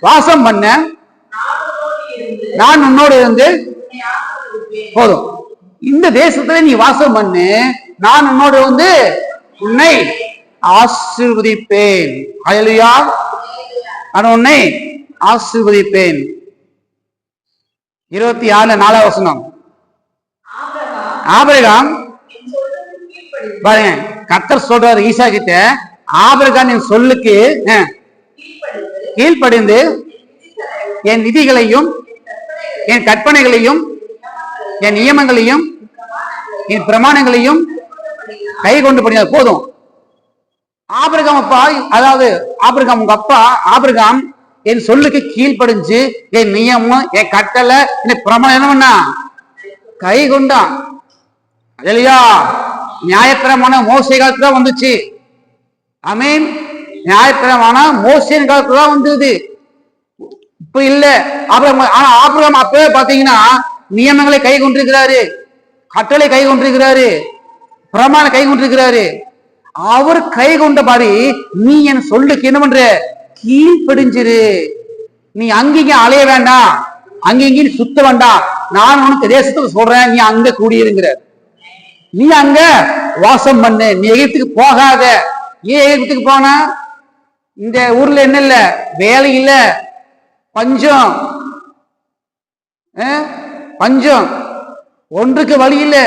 வாசம் பண்ண நான் உன்னோடு இருந்து. போதும். இந்த தேசத்துல நீ வாசம் பண்ணு, நான் உன்னோடு வந்து உன்னை ஆசீர்வதிப்பேன். அல்லேலூயா, நான் உன்னை ஆசீர்வதிப்பேன். 26:4 வசனம். ஆபிரகாம் பாருங்க, கர்த்தர் சொல்றாரு ஈசா கிட்ட, ஆபிரகாம் என் சொல்லுக்கு கீழ்ப்படிந்து என் விதிகளையும் என் கற்பனைகளையும் என் நியமங்களையும் என் பிரமாணங்களையும் கை கொண்டு படித்தார். போதும். ஆபிரகாம் அப்பா, அதாவது ஆபிரகாம் உங்க அப்பா ஆபிரகாம் என் சொல்லுக்கு கீழ்ப்படிஞ்சு என் நியமம் என் கட்டளை என் பிரமாணம் என்ன பண்ணா கை கொண்டான். இல்லையா? நியாயப்பிரமான மோசே காலத்துல வந்துச்சு. ஆமீன். நியாயப்பிரமான மோசேன் காலத்துல தான் வந்தது, இப்ப இல்ல. ஆனா ஆபிரகாம் அப்பவே பாத்தீங்கன்னா நியமங்களை கை கொண்டிருக்கிறாரு, கட்டளை கை கொண்டிருக்கிறாரு, பிரமாண கை கொண்டிருக்கிறாரு. அவர் கை கொண்டபடி நீ என் சொல்லுக்கு என்ன பண்ற, கீழ்ப்படிஞ்சிரு. நீ அங்கீங்க அலைய வேண்டாம், அங்கீங்க சுத்த வேண்டாம், நான் உனக்கு தேசத்துக்கு சொல்றேன், நீ அங்க கூடியிருங்கிற, நீ அங்க வாசம் பண்ணு, நீ எகிப்துக்கு போகாத. ஏன் எகிப்துக்கு போனா? இந்த ஊர்ல என்ன இல்ல, வேலை இல்ல, பஞ்சம், பஞ்சம், ஒன்றுக்கு வழி இல்ல.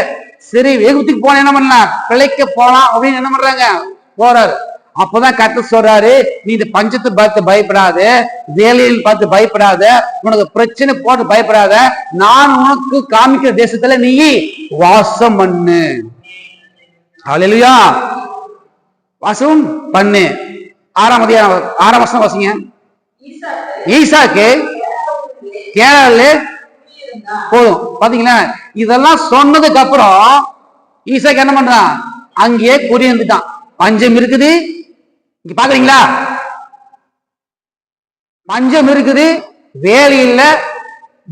சரி, எகிப்துக்கு போன என்ன பண்ணலாம், பிழைக்க போலாம் அப்படின்னு என்ன பண்றாங்க, போறாரு. அப்பதான் கர்த்தர் சொல்றாரு, நீ இந்த பஞ்சத்தை பார்த்து பயப்படாத, வேலையில் பார்த்து பயப்படாத, உனக்கு பிரச்சனை போட்டு பயப்படாத, நான் உனக்கு காமிக்கிற தேசத்துல நீ வாசம் பண்ணு. அல்லேலூயா. வாசம் பண்ணு. 6ஆம் வசனம் வாசிங்க. ஈசாக்கு கேரள போதும். பாத்தீங்களா? இதெல்லாம் சொன்னதுக்கு அப்புறம் ஈசாக்கு என்ன பண்றான்? அங்கேயே குடியிருந்துட்டான். பஞ்சம் இருக்குது, இங்க பாக்குறீங்களா? பஞ்சம் இருக்குது, வேலை இல்ல,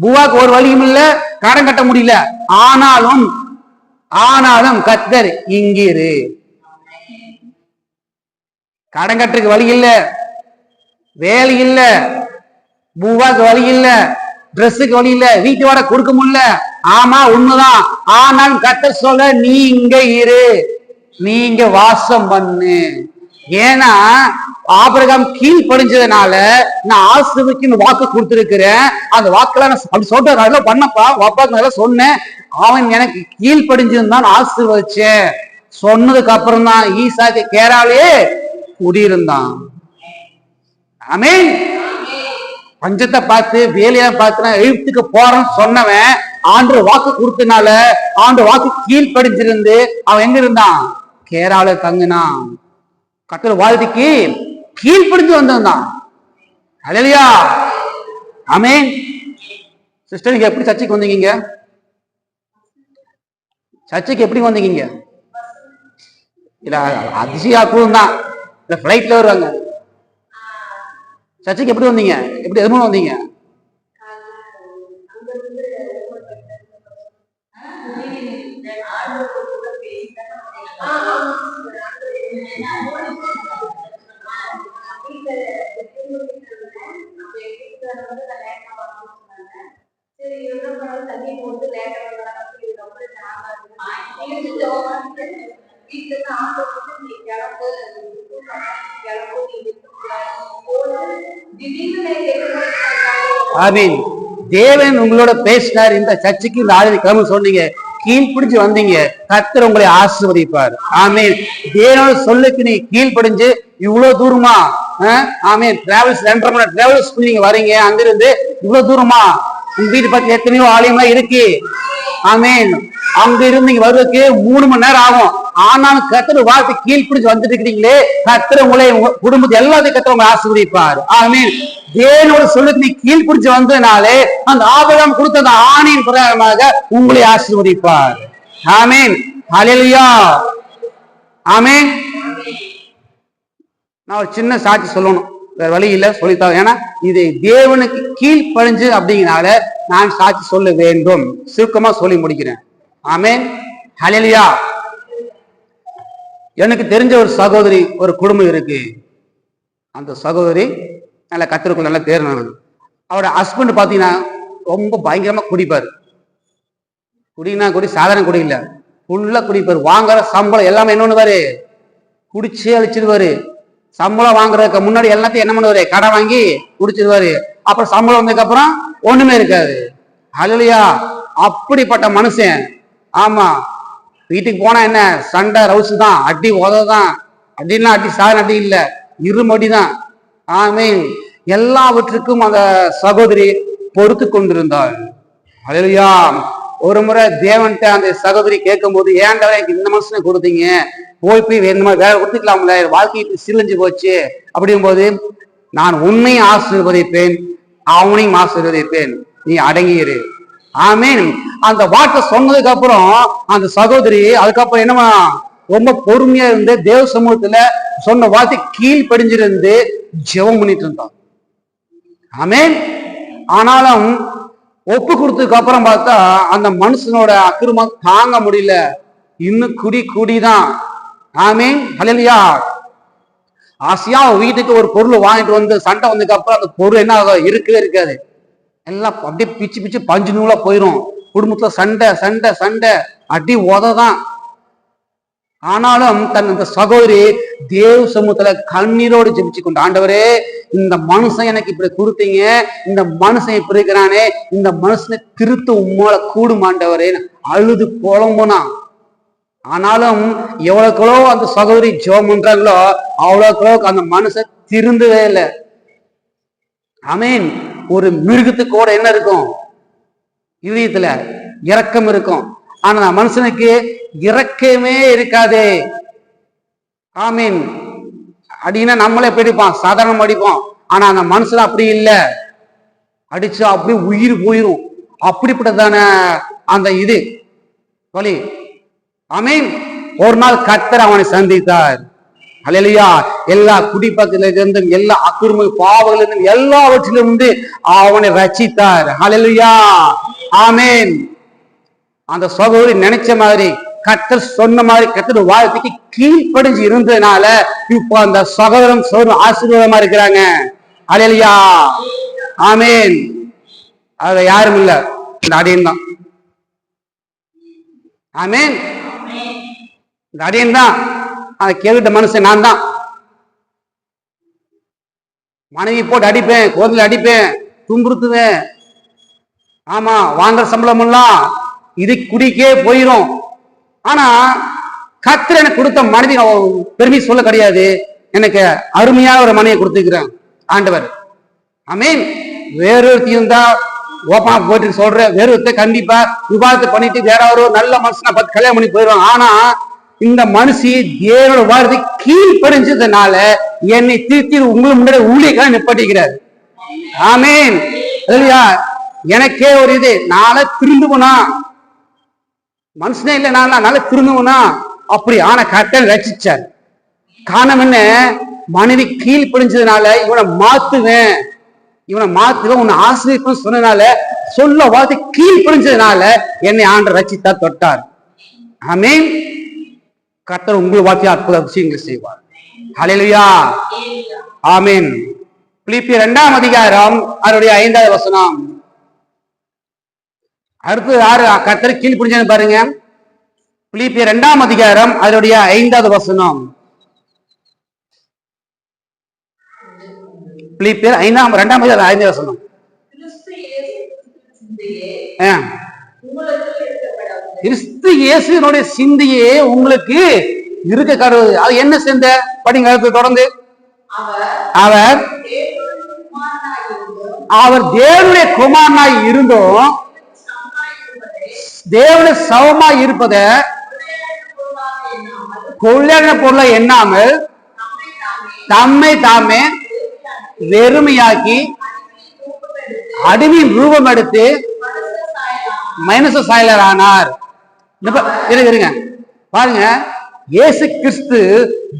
புவாக்கு ஒரு வழியும் இல்ல, கடன் கட்ட முடியல. ஆனாலும் கர்த்தர் இங்கிரு. கடன் கட்டுறதுக்கு வழி இல்ல, வேலை இல்ல, பூவாக்கு வழி இல்ல, ட்ரெஸ்ஸுக்கு வழி இல்ல, வீட்டு வாடகை கொடுக்க முடியல. ஆமா உண்மைதான். ஆனாலும் கர்த்தர் சொல்ல, நீ இங்க இரு, நீ இங்க வாசம் பண்ணு. ஏன்னா ஆபிரகாம் கீழ்ப்படிஞ்சதுனால நான் ஆசீர்வதிக்கு வாக்கு கொடுத்திருக்கிறேன். அந்த வாக்கெல்லாம் அப்படி சொல்ற நல்லா பண்ணப்பா, வாப்பாக்கு நல்லா சொன்னேன். அவன் எனக்கு கீழ்ப்படிஞ்சிருந்தான் ஆசீர்வதிச்சேன். சொன்னதுக்கு அப்புறம் தான் ஈசாக்கு கேராலே குடியிருந்தான். ஆமென். பஞ்சத்தை பார்த்து வேலையா பார்த்து நான் எழுத்துக்கு போறேன்னு சொன்னவன் ஆண்டு வாக்கு கொடுத்தனால ஆண்டு வாக்கு கீழ்ப்படிஞ்சிருந்து அவன் எங்க இருந்தான்? கேரால தங்கினான். கர்த்தர் வாழ்க்கைக்கு கீழ்ப்படிஞ்சு வந்தான். அல்லேலூயா. ஆமென். சிஸ்டர், நீங்க எப்படி சர்ச்சைக்கு வந்தீங்க? சர்ச்சைக்கு எப்படி வந்தீங்க? இல்ல அதிசயாக்கும் தான், இல்ல பிளைட்ல வருவாங்க. சர்ச்சைக்கு எப்படி வந்தீங்க? எப்படி எது மூலம் வந்தீங்க? ஆமீன். தேவன் உங்களோட பேசினார். இந்த சர்ச்சைக்கு இந்த ஆளுநர் சொன்னீங்க, கீழ்பிடிச்சு வந்தீங்க, கர்த்தர் உங்களை ஆசீர்வதிப்பார். ஆமீன். தேவனோட சொல்லுக்கு நீ கீழ்படிஞ்சு இவ்வளவு தூரமா, ஆமீன், டிராவல்ஸ் 2.5 மணி நேரம் டிராவல்ஸ் நீங்க வரீங்க. அங்கிருந்து இவ்வளவு தூரமா உங்க வீட்டு பத்தி எத்தனையோ ஆலயம்லாம் இருக்கு. ஆமீன். அங்க இருந்து இங்க வருவதற்கு 3 மணி நேரம் ஆகும். ஆனாலும் கர்த்தர் வார்த்தை கீழ்பிடிச்சு வந்துட்டு இருக்கிறீங்களே, கர்த்தர் உங்களை குடும்பத்தை எல்லாத்தையும் கர்த்தர் உங்களை ஆசீர்வதிப்பார். ஆமீன். தேவனோட சொல்லுக்கு நீ கீழ்பிடிச்சு வந்ததுனாலே அந்த ஆபிரகாம் கொடுத்த அந்த ஆணையின் பிரகாரமாக உங்களை ஆசீர்வதிப்பார். ஆமீன். ஹல்லேலூயா. ஆமீன். நான் ஒரு சின்ன சாட்சி சொல்லணும், வேற வழி இல்ல, சொல்லித்தான். ஏன்னா இது தேவனுக்கு கீழ்ப்படிஞ்சு அப்படிங்கனால நான் சாட்சி சொல்ல வேண்டும். சுருக்கமா சொல்லி முடிக்கிறேன். ஆமீன். ஹல்லேலூயா. எனக்கு தெரிஞ்ச ஒரு சகோதரி, ஒரு குடும்பம் இருக்கு. அந்த சகோதரி நல்ல கர்த்தருக்குள்ள நல்லா தேர்னானது. அவரோட ஹஸ்பண்ட் பாத்தீங்கன்னா ரொம்ப பயங்கரமா குடிப்பாரு. குடி சாதாரண குடி இல்ல, ஃபுல்லா குடிப்பாரு. வாங்குற சம்பளம் எல்லாமே என்ன பண்ணுவாரு? குடிச்சே அழிச்சிருவாரு. சம்பளம் வாங்குறதுக்கு முன்னாடி எல்லாத்தையும் என்ன பண்ணுவாரு? கடன் வாங்கி குடிச்சிருவாரு. அப்புறம் சம்பளம் வந்ததுக்கு அப்புறம் ஒண்ணுமே இருக்காது. ஹல்லேலூயா. அப்படிப்பட்ட மனுஷன். ஆமா, வீட்டுக்கு போனா என்ன சண்டை ரவுசு தான், அடி உததான். அடின்னா அடி, சாதன அடி இல்ல, இருமடி தான். ஆமீன். எல்லாவற்றுக்கும் அந்த சகோதரி பொறுத்து கொண்டிருந்தாள். ஹல்லேலூயா. ஒரு முறை தேவன்கிட்ட அந்த சகோதரி கேட்கும் போது, ஏன்டா எனக்கு இந்த மனுஷனை கொடுத்தீங்க, போய் வேற கொடுத்துக்கலாம்ல, வாழ்க்கை சிலிஞ்சு போச்சு அப்படிங்கும் போது, நான் உன்னையும் ஆசீர்வதிப்பேன், அவனையும் ஆசீர்வதிப்பேன், நீ அடங்கியிரு. ஆமீன். அந்த வார்த்தை சொன்னதுக்கு அப்புறம் அந்த சகோதரி அதுக்கப்புறம் என்னமா ரொம்ப பொறுமையா இருந்து தேவ சமூகத்துல சொன்ன வார்த்தை கீழ்ப்படிஞ்சிருந்து ஜெபம் பண்ணிட்டு இருந்தான். ஆமீன். ஆனாலும் ஒப்பு கொடுத்ததுக்கு அப்புறம் பார்த்தா அந்த மனுஷனோட அக்கிரமம் தாங்க முடியல. இன்னும் குடிதான். ஆமீன். ஹல்லேலூயா. ஆசையா வீட்டுக்கு ஒரு பொருள் வாங்கிட்டு வந்து சண்டை வந்ததுக்கு அப்புறம் அந்த பொருள் என்ன ஆகும்? இருக்கவே இருக்காது. எல்லாம் அப்படியே பிச்சு பஞ்சு நூலா போயிரும். குடும்பத்துல சண்டை சண்டை சண்டை, அடி உததான். ஆனாலும் இந்த சகோதரி தேவ சமூகத்துல கண்ணீரோடு ஜெபிச்சு கொண்டு, ஆண்டவரே இந்த மனுஷன் எனக்கு இப்படி கொடுத்தீங்க, இந்த மனுஷன் இப்படி இருக்கிறானே, இந்த மனுஷனை திருத்த உம்மால கூடும் ஆண்டவரே, அழுது புலம்புனா. ஆனாலும் எவ்வளவுக்களோ அந்த சகோதரி ஜெபம் பண்றாங்களோ அவ்வளவுக்களோ அந்த மனுஷன் திருந்தவே இல்லை. ஆமீன். ஒரு மிருகத்துக்கு கூட என்ன இருக்கும்? இதயத்துல இரக்கம் இருக்கும். ஆனா மனுஷனுக்கு இரக்கமே இருக்காதே. ஆமீன். அடினா நம்மளே பிடிப்பான், சாதாரணம் அடிப்போம். ஆனா அந்த மனசுல அப்படி இல்லை, அடிச்சா அப்படி உயிர் போயிரும். அப்படிப்பட்டதான அந்த இது வலி. ஆமீன். ஒரு நாள் கர்த்தர் அவனை சந்தித்தார். அல்லேலூயா. எல்லா குடிப்பத்திலிருந்தும், எல்லா அக்கிரம பாவங்களிலிருந்தும், எல்லாவற்றிலிருந்து அவனை ரட்சித்தார். அல்லேலூயா. ஆமீன். அந்த சகோதரி நினைச்ச மாதிரி, கர்த்தர் சொன்ன மாதிரி, கர்த்தர் வாழ்க்கைக்கு கீழ்ப்படிஞ்சு இருந்ததுனால இப்போ அந்த சகோதரன் சகோதரன் ஆசீர்வாதமா இருக்கிறாங்க. அல்லேலூயா. ஆமீன். அதுல யாரும் இல்ல, இந்த அடியன் தான். ஆமீன். இந்த அடியன் தான். அதை கேட்ட மனுஷன் நான் தான். மனைவி போட்டு அடிப்பேன், கோதில அடிப்பேன், துன்புறுத்துவேன். ஆமா, வாங்குற சம்பளம் எல்லாம் இது குடிக்கே போயிரும். ஆனா கர்த்தர் எனக்கு கொடுத்த மனைவி பெருமை சொல்ல கிடையாது, எனக்கு அருமையான ஒரு மனைவியை கொடுத்துக்கிறேன் ஆண்டவர். ஆமீன். வேறொருத்தையும் தான் ஓப்பனா போயிட்டு சொல்ற, வேறொருத்த கண்டிப்பா விவாதத்தை பண்ணிட்டு வேற ஒரு நல்ல மனுஷனை பார்த்து கல்யாணம் பண்ணி போயிடுவாங்க. ஆனா இந்த மனுஷி தேவனோட வார்த்தை கீழ்ப்படிஞ்சதுனால என்னை திருத்தி உங்களுக்கு முன்னாடி ஊழியக்காக நிப்பாட்டிக்கிறார். ஆமீன். இல்லையா? எனக்கே ஒரு இது, நாள திருந்துவனா மனுஷனே இல்லை, நாள திருந்துவனா அப்படி. ஆனா கர்த்தர் ரட்சிச்சார். காரணம் என்ன? மனைவி கீழ்ப்படிஞ்சதுனால இவனை மாத்துவேன், உன்னை ஆசிரியப்பேன் சொன்னதுனால, சொல்ல வார்த்தை கீழ்ப்படிஞ்சதுனால என்னை ஆண்டவர் ரட்சித்தார், தொட்டார். ஆமீன். கர்த்தர் உங்கள் வார்த்தையை அற்புத விஷயங்கள் செய்வார். ஹல்லேலூயா. ஆமீன். பிலிப்பியர் 2ஆம் அதிகாரம் அவருடைய 5வது வசனம். அடுத்து யாரு கர்த்தர் கீழ்ப்படிஞ்சு பாருங்க. பிலிப்பியர் 2ஆம் அதிகாரம் அவருடைய 5வது வசனம். பிலிப்பியர் 2ஆம் அதிகாரம் 5வது வசனம். கிறிஸ்து இயேசுவினுடைய சிந்தையே உங்களுக்கு இருக்க கடவுள். அது என்ன சிந்த? படிங்க தொடர்ந்து. அவர் தேவனுடைய குமாரனாய் இருந்தும் தேவனுடைய சமமாய் இருப்பத கொள்ளையான பொருளை எண்ணாமல் தம்மை தாமே வெறுமையாக்கி அடிமையின் ரூபம் எடுத்து மனுஷ சாயலர் ஆனார். இருங்க பாருங்க, இயேசு கிறிஸ்து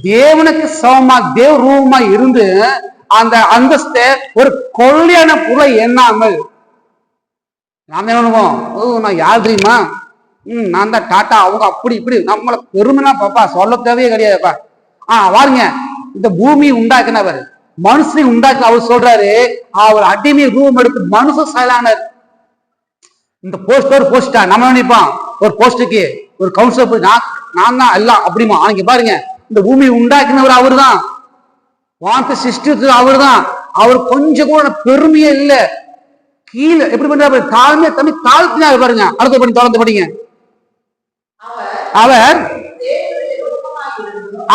தேவனுக்கு சமமா தேவ ரூபமா இருந்து அந்த அந்தஸ்தை ஒரு கொள்ளையான பொருளை எண்ணாமல், நாம என்ன பண்ணுவோம்? நான் யார் தெரியுமா? நான் தான் டாட்டா, அவங்க அப்படி இப்படி நம்மளை பெருமைனா பாப்பா சொல்ல தேவையே கிடையாதுப்பா. பாருங்க, இந்த பூமியை உண்டாக்குனவர், மனுஷனை உண்டாக்குன அவர் சொல்றாரு, அவர் அடிமை ரூபம் எடுத்து மனுஷ சாயலானார். இந்த போஸ்ட் ஒரு போஸ்டா நம்ம நினைப்பான், ஒரு போஸ்டுக்கு ஒரு கவுன்சிலர் நான் தான் எல்லாம் அப்படிமா. அன்னைக்கு பாருங்க, இந்த பூமியை உண்டாக்கினவர் அவர் தான், வார்த்தை சிருஷ்டித்தது அவர் தான். அவர் கொஞ்சம் கூட பெருமையே இல்லை, கீழே எப்படி பண்றாரு? தாழ்மையா தம்பி தாழ்த்தினார். பாருங்க, அடுத்த படி தொடர்ந்து படிங்க.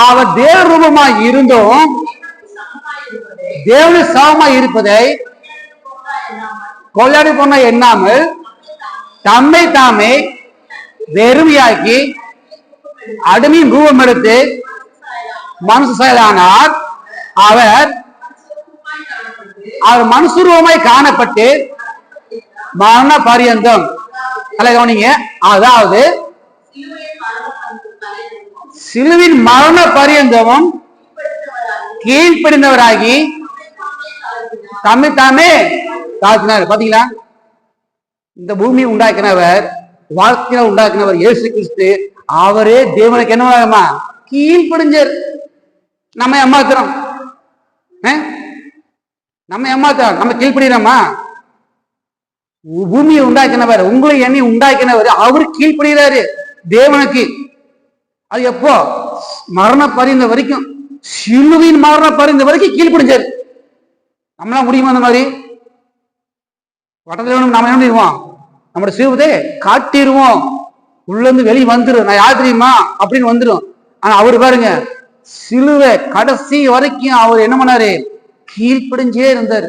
அவர் தேவ ரூபமாய் இருந்தும் தேவனுடைய சமமாய் இருப்பதை கொள்ளாடி பொண்ணை எண்ணாமல் தம்மை தாமே வெறுமையாக்கி அடிமையின் ரூபம் எடுத்து மனுஷ சாயலானார். அவர் மனுஷரூபமாய் காணப்பட்டு மரண பரியந்தம், கவனிங்க, அதாவது சிலுவின் மரண பரியந்தமும் கீழ்ப்படிந்தவராகி தம்மை தாமே தாழ்த்தினார். பாத்தீங்களா? இந்த பூமியை உண்டாக்கினவர், வாழ்க்கையை உண்டாக்கினவர் இயேசு கிறிஸ்து, அவரே தேவனுக்கு என்னவாகமா கீழ்ப்படிஞ்சார். நம்ம ஏமாத்துறோம், நம்ம கீழ்ப்படுகிறோமா? பூமியை உண்டாக்கினவர், உங்களை என்னை உண்டாக்கினவர், அவரு கீழ்ப்படுகிறாரு தேவனுக்கு. அது எப்போ? மரண பரிந்த வரைக்கும், சிலுவின் மரண பரிந்த வரைக்கும் கீழ்ப்படிஞ்சாரு. நம்மளாம் முடியுமா? அந்த மாதிரி வட்டத்தில் நம்ம என்ன பண்ணிடுவோம்? நம்மளோட சிறுவதை காட்டிடுவோம், உள்ள இருந்து வெளியே வந்துடும், நான் யார் தெரியுமா அப்படின்னு வந்துடும். ஆனா அவரு பாருங்க, சிலுவை கடைசி வரைக்கும் அவர் என்ன பண்ணாரு? கீழ்ப்படிஞ்சே இருந்தார்.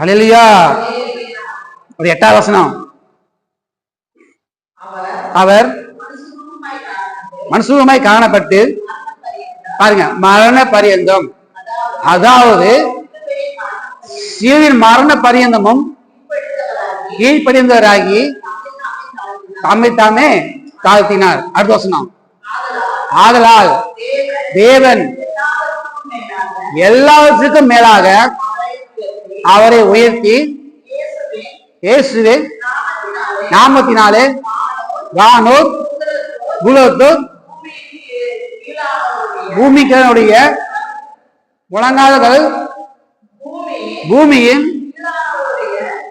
ஹல்லேலூயா. ஒரு 8வது வசனம். அவர் மனுஷரூபமாய் காணப்பட்டு பாருங்க, மரண பரியந்தம், அதாவது சீரின் மரண பரியந்தமும் கீழ்ப்படிந்தவராகி தம்மை தாமே தாழ்த்தினார். அடுத்த வசனம், ஆதலால் தேவன் எல்லாவற்றுக்கும் மேலாக அவரை உயர்த்தி இயேசுவின் நாமத்தினாலே வானோர் பூலோத்தோர் பூமிக்கனுடைய முழங்கால்கள் பூமியின்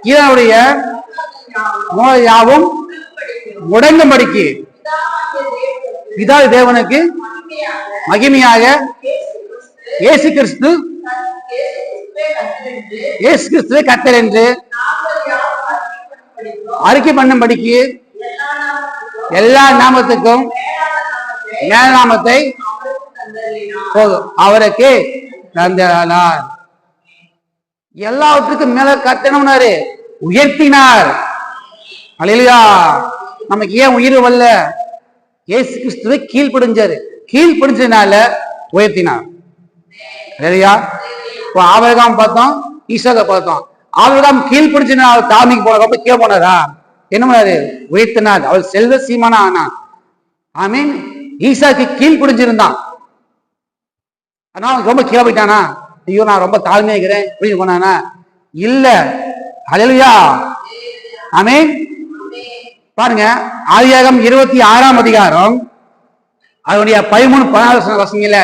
கீழனுடைய யாவும் முடங்கும்படிக்கு பிதா தேவனுக்கு மகிமையாக இயேசு கிறிஸ்துவை கர்த்தர் என்று அறிக்கை பண்ணும்படிக்கு எல்லா நாமத்துக்கும் மேல நாமத்தை அவருக்கு தந்தார். எல்லாவற்றுக்கும் மேல கர்த்தனாரு உயர்த்தினார். அல்லேலூயா. நமக்கு ஏன் உயிர் வரல? இயேசு கிறிஸ்துவை கீழ்ப்படிஞ்சாரு. கீழ்ப்படிஞ்சதுனால உயர்த்தினார். இல்லையா? இப்போ ஆபிரகாம் பார்த்தோம், ஈசாக்க பார்த்தோம். ஆபிரகாம் கீழ்ப்படிஞ்சதுனால தாமிக்கு போனப்ப கீழே போனாரா? என்ன பண்ணாரு? உயர்த்தினார். அவர் செல்வ சீமானா ஆனான். ஆமீன். ஈசாக்கு கீழ்ப்படிஞ்சிருந்தான், அதனால ரொம்ப கீழே போயிட்டானா? ஐயோ நான் ரொம்ப தாழ்மையா இருக்கிறேன் அப்படின்னு போனானா? இல்ல. அல்லேலூயா. ஆமீன். பாருங்க, ஆதியாகமம் 26ஆம் அதிகாரம் அதனுடைய 13-14 வசனங்கள.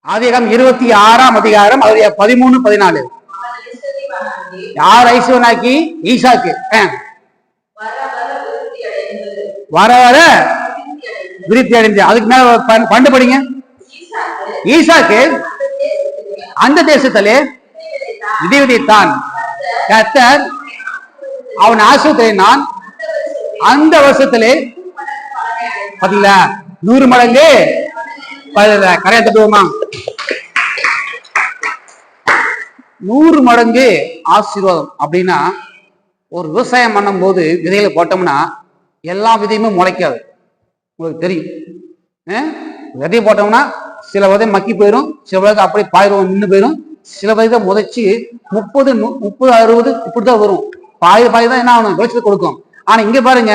ஆதியாகமம் 26ஆம் அதிகாரம் அதனுடைய 13-14. யார் ஐஸ்வரனாக்கி? ஈசாக்கு. வர வர விருத்தி அடைந்து. அதுக்கு மேல பண்டு படிங்க. ஈசாக்கு அந்த தேசத்திலே விதை விதைத்தான். கர்த்தர் அவன் ஆசீர்வதித்தான். அந்த வருஷத்திலே பாத்தீங்களா 100 மடங்கு கரையா தட்டுவோமா? 100 மடங்கு ஆசீர்வாதம். அப்படின்னா ஒரு விவசாயம் பண்ணும் போது விதைகளை போட்டோம்னா எல்லா விதையுமே முளைக்காது, உங்களுக்கு தெரியும். விதையை போட்டோம்னா சில விதை மக்கி போயிடும், சில விதை அப்படியே பாயிரம் நின்று போயிடும், சில விதை முதைச்சு 30, 60 இப்படிதான் வரும். பாய் தான் என்ன ஆகணும்? விளைச்சல் கொடுக்கும். ஆனா இங்க பாருங்க,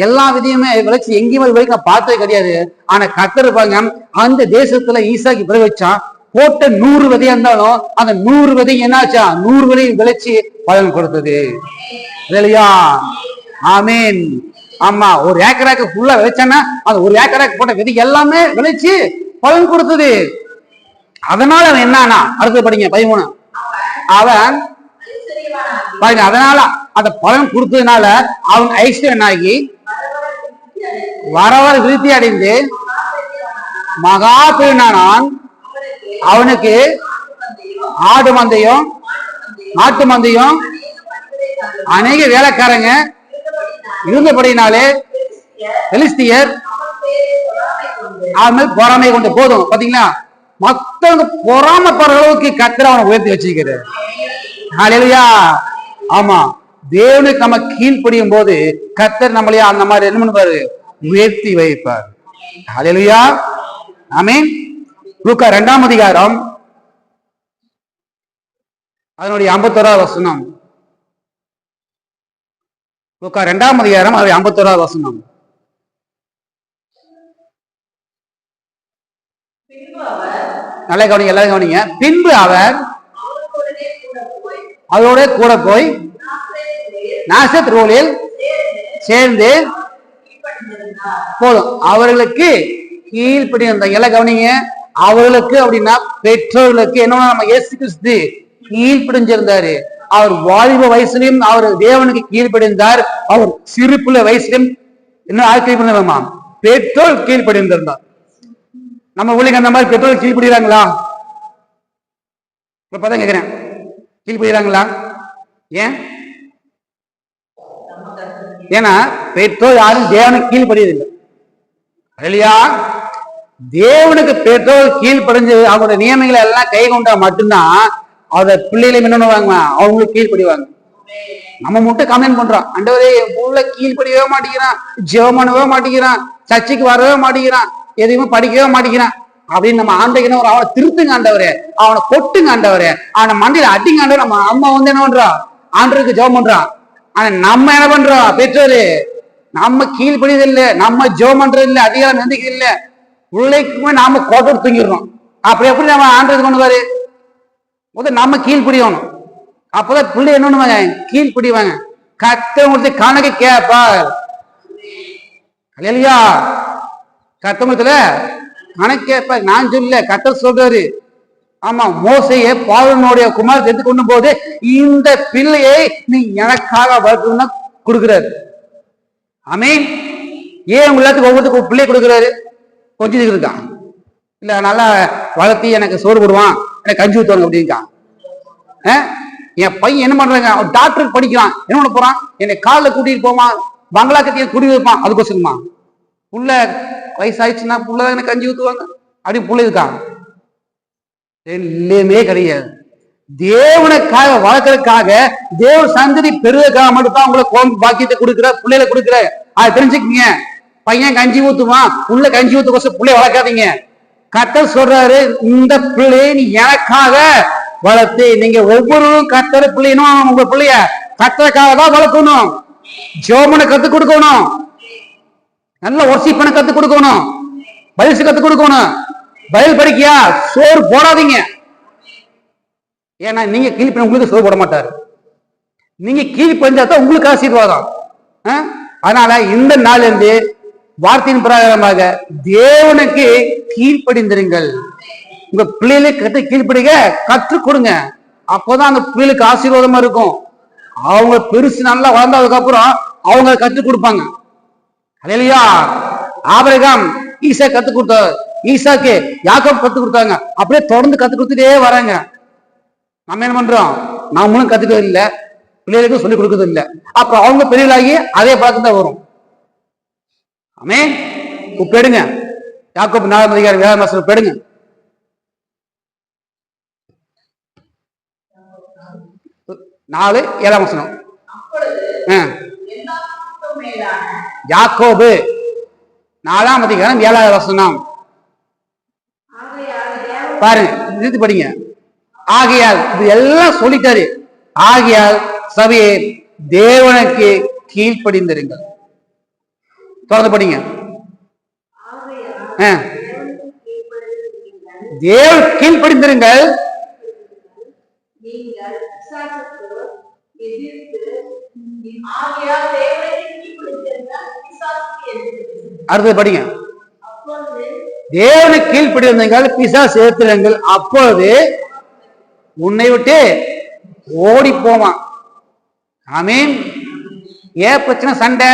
எல்லா விதையுமே விளைச்சி எங்கேயுமே வரைக்கும் பார்த்தது கிடையாது. ஆனா கர்த்தர் பாருங்க, அந்த தேசத்துல ஈசாக்கு விளை வச்சான். போட்ட 100 விதையா இருந்தாலும் அந்த 100 விதை என்னாச்சா? 100 விதை விளைச்சி பலன் கொடுத்தது. இல்லையா? ஆமீன். ஆமா, ஒரு ஏக்கராக்கு ஃபுல்லா விளைச்சானா அந்த ஒரு ஏக்கராக்கு போட்ட விதை எல்லாமே விளைச்சு பலன் கொடுத்தது. அதனால அவன் என்னன்னா, அடுத்து படிங்க 13. அவன் பாருங்க, அதனால அந்த பலன் கொடுத்ததுனால அவன் ஐஸ்வர்யனாகி வர வர விருத்தி அடைந்து மகா பெருனானான். அவனுக்கு ஆடு மந்தையும் நாட்டு மந்தையும் அநேக வேலைக்காரங்க இருந்தபடினாலே பெலிஸ்தியர் அவன் பொறாமை கொண்டு. போதும் பாத்தீங்களா? மத்தவங்க பொறாமப்படுற அளவுக்கு கர்த்தர் அவனை உயர்த்தி வச்சிருக்கிறார். ஹல்லேலூயா. ஆமா, தேவனுக்கு நம்ம கீழ்ப்படியும் போது கர்த்தர் நம்மளையா அந்த மாதிரி என்ன பண்ணுவாரு? உயர்த்தி வைப்பார். ஹல்லேலூயா. ஆமென். லூக்கா 2ஆம் அதிகாரம் அதனுடைய 51வது வசனம். லூக்கா 2ஆம் அதிகாரம் அதனுடைய 51வது வசனம். நல்ல கவனிங்க, எல்லாரும் கவனிங்க. பின்பு அவர் அதோட கூட போய் நாசரேத் ஊரில் சேர்ந்து. போதும், அவர்களுக்கு கீழ்ப்படி இருந்தாங்க. எல்லாம் கவனிங்க. அவர்களுக்கு அப்படின்னா பெற்றோர்களுக்கு என்ன? நம்ம இயேசு கிறிஸ்து கீழ்ப்படிஞ்சிருந்தாரு. அவர் வாலிப வயசுலயும் அவர் தேவனுக்கு கீழ்ப்படிந்தார். அவர் சிறு பிள்ளை வயசுலயும் என்ன கீழ்ப்படிமா? பெற்றோர் கீழ்ப்படிந்திருந்தார். நம்ம ஊழியங்க அந்த மாதிரி பெற்றோர் கீழ்ப்படுகிறாங்களா? இப்பதான் கேட்கிறேன், கீழ்ப்படுகிறாங்களா? ஏன்? ஏன்னா பெற்றோர் யாரும் தேவனுக்கு கீழ்ப்படியதில்லை. இல்லையா? தேவனுக்கு பெற்றோர் கீழ்ப்படிஞ்சு அவங்களோட நியமங்களை எல்லாம் கை கொண்டா மட்டும்தான் அத பிள்ளைகளை என்னவாங்க, அவங்களுக்கு கீழ்ப்படிவாங்க. நம்ம மட்டும் கமெண்ட் பண்றோம், ஆண்டவரே என் புள்ள கீழ்ப்படியவே மாட்டேங்கிறான், ஜெபம் பண்ணவே மாட்டேங்கிறான், சர்ச்சைக்கு வரவே மாட்டேங்கிறான், எதையுமே படிக்கவே மாட்டேங்கிறான். அப்படின்னு நம்ம ஆண்டைக்கு ஒரு அவனை திருத்துங்க ஆண்டவரே, அவனை கொட்டுங்க ஆண்டவரே, அவனை மண்டையில அடிங்க ஆண்டவர். நம்ம அம்மா வந்து என்ன பண்றோம், ஆண்டவருக்கு ஜெபம் பண்றான். ஆனா நம்ம என்ன பண்றோம், பெற்றோரு நம்ம கீழ்படியது இல்லை, நம்ம ஜெபம் பண்றது இல்லை, அதிகாரம் நம்பிக்கை இல்லை, பிள்ளைக்குமே நாம கோட்டை தூங்கிடுறோம். அப்படி எப்படி நம்ம ஆண்டது கொண்டுவாரு, முதல் நம்ம கீழ்படியணும். அப்பதான் பிள்ளை என்ன கீழ்படிவாங்க. கத்தவங்களுக்கு கணக்கு கேட்பார் இல்லையா, கத்தவங்கத்துல கணக்கு கேட்பார். நான் சொல்ல கத்த சொல்றாரு. ஆமா, மோசையை பார்வோனுடைய குமாரத்தை எடுத்து கொண்டு போது இந்த பிள்ளையை நீ எனக்காக வளர்க்கணும்னா கொடுக்குறாரு. ஆமீன். ஏன் எல்லாத்துக்கும் ஒவ்வொருத்துக்கும் பிள்ளை கொடுக்குறாரு, கொஞ்சம் இருக்கான் இல்ல நல்லா வளர்த்தி எனக்கு சோறு போடுவான், எனக்கு கஞ்சி ஊத்துவாங்க அப்படின்ட்டான். என் பையன் என்ன பண்றாங்க, டாக்டருக்கு படிக்கிறான், என்ன பண்ண போறான், என்னை காலில் கூட்டிட்டு போவான், பங்களா கட்டிய குடி வைப்பான், அதுக்கோசரமா புள்ள வயசாயிடுச்சுன்னா புள்ளதான் எனக்கு கஞ்சி ஊத்துவாங்க அப்படி புள்ள இருக்கான். எல்லாமே கிடையாது. தேவனுக்காக வளர்க்கறதுக்காக, தேவ சந்ததி பெருவதற்காக மட்டும்தான் உங்களை பாக்கியத்தை கொடுக்குற, பிள்ளைகளை கொடுக்குற. அதை தெரிஞ்சுக்கீங்க. பையன் கஞ்சி ஊத்துவான், புள்ள கஞ்சி ஊத்துக்கோசம் பிள்ளைய வளர்க்காதீங்க. கர்த்தர் சொல்றாரு, இந்த பிள்ளையை நீ எனக்காக வளர்த்து, நீங்க ஒவ்வொருவரும் கர்த்தர் பிள்ளைனும் உங்க பிள்ளைய கர்த்தருக்காக தான் வளர்க்கணும். ஜோமனை கத்துக் கொடுக்கணும், நல்ல ஒர்ஷிப் பண்ண கத்துக் கொடுக்கணும், பயிற்சி கத்துக் கொடுக்கணும். பயில் படிக்கியா சோறு போடாதீங்க. ஏன்னா நீங்க கீழ்ப்ப உங்களுக்கு சோறு போட மாட்டாரு. நீங்க கீழ்ப்பஞ்சாதான் உங்களுக்கு ஆசீர்வாதம். அதனால இந்த நாள் இருந்து வார்த்தையின் பிரகாரமாக தேவனுக்கு கீழ்ப்படிந்திருங்கள். உங்க பிள்ளைகளுக்கு கற்று கீழ்ப்படிங்க, கற்றுக் கொடுங்க. அப்போதான் அந்த பிள்ளைகளுக்கு ஆசீர்வாதமா இருக்கும். அவங்க பெருசு நல்லா வளர்ந்ததுக்கு அப்புறம் அவங்க கற்றுக் கொடுப்பாங்க. அல்லேலூயா. ஆபிரகாம் ஈசா கத்துக் கொடுத்தாரு, ஈசாக்கு யாக்கோபு கத்துக் கொடுத்தாங்க. அப்படியே தொடர்ந்து கத்துக் கொடுத்துட்டே வராங்க. நம்ம என்ன பண்றோம், நாமளும் கத்துக்கிறது இல்லை, பிள்ளைகளுக்கும் சொல்லிக் கொடுக்கறது இல்லை. அப்புறம் அவங்க பெரியலாகி அதே பழக்கம் தான் வரும். ஆமே. பெடுங்க யாக்கோபு 4 அதிகாரம் 7 மாசம் பெடுங்க. நாலு 7 வசனம். யாக்கோபு 4 அதிகாரம் 7 வசனம் பாருங்க, நிறுத்தி படிங்க. ஆகையால் இது எல்லாம் சொல்லிட்டாரு. ஆகையால் சபையே தேவனுக்கு கீழ்ப்படிந்திருங்கள். தொடர்ந்து படிங்க. தேவ கீழ்ப்படிந்திருங்கள். அடுத்தது படிங்க. தேவனை கீழ்ப்படிந்திருங்கள், பிசாசு சேர்த்திருங்கள், அப்பொழுது உன்னை விட்டு ஓடி போவான். ஆமீன். ஏன் பிரச்சனை, சண்டை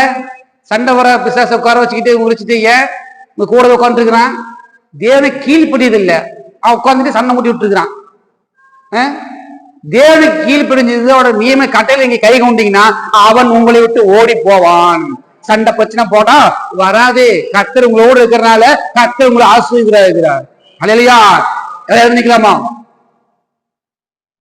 சண்டை வர பிசாச உட்கார வச்சுக்கிட்டு முடிச்சுட்டு ஏன் உங்க கூட உட்காந்துருக்கிறான். தேவனை கீழ்ப்படியது இல்லை, அவன் உட்காந்துட்டு சண்டை மூட்டி விட்டுருக்கிறான். தேவனுக்கு கீழ்ப்படிஞ்சது அவட நியம கட்டையில நீங்க கை கொண்டீங்கன்னா அவன் உங்களை விட்டு ஓடி போவான். சண்டை பிரச்சனை போனா வராது. கர்த்தர் உங்களோடு இருக்கிறனால கர்த்தர் உங்களை ஆசீர்வதிக்கிறார். அல்லேலூயா. நிக்கலாமா?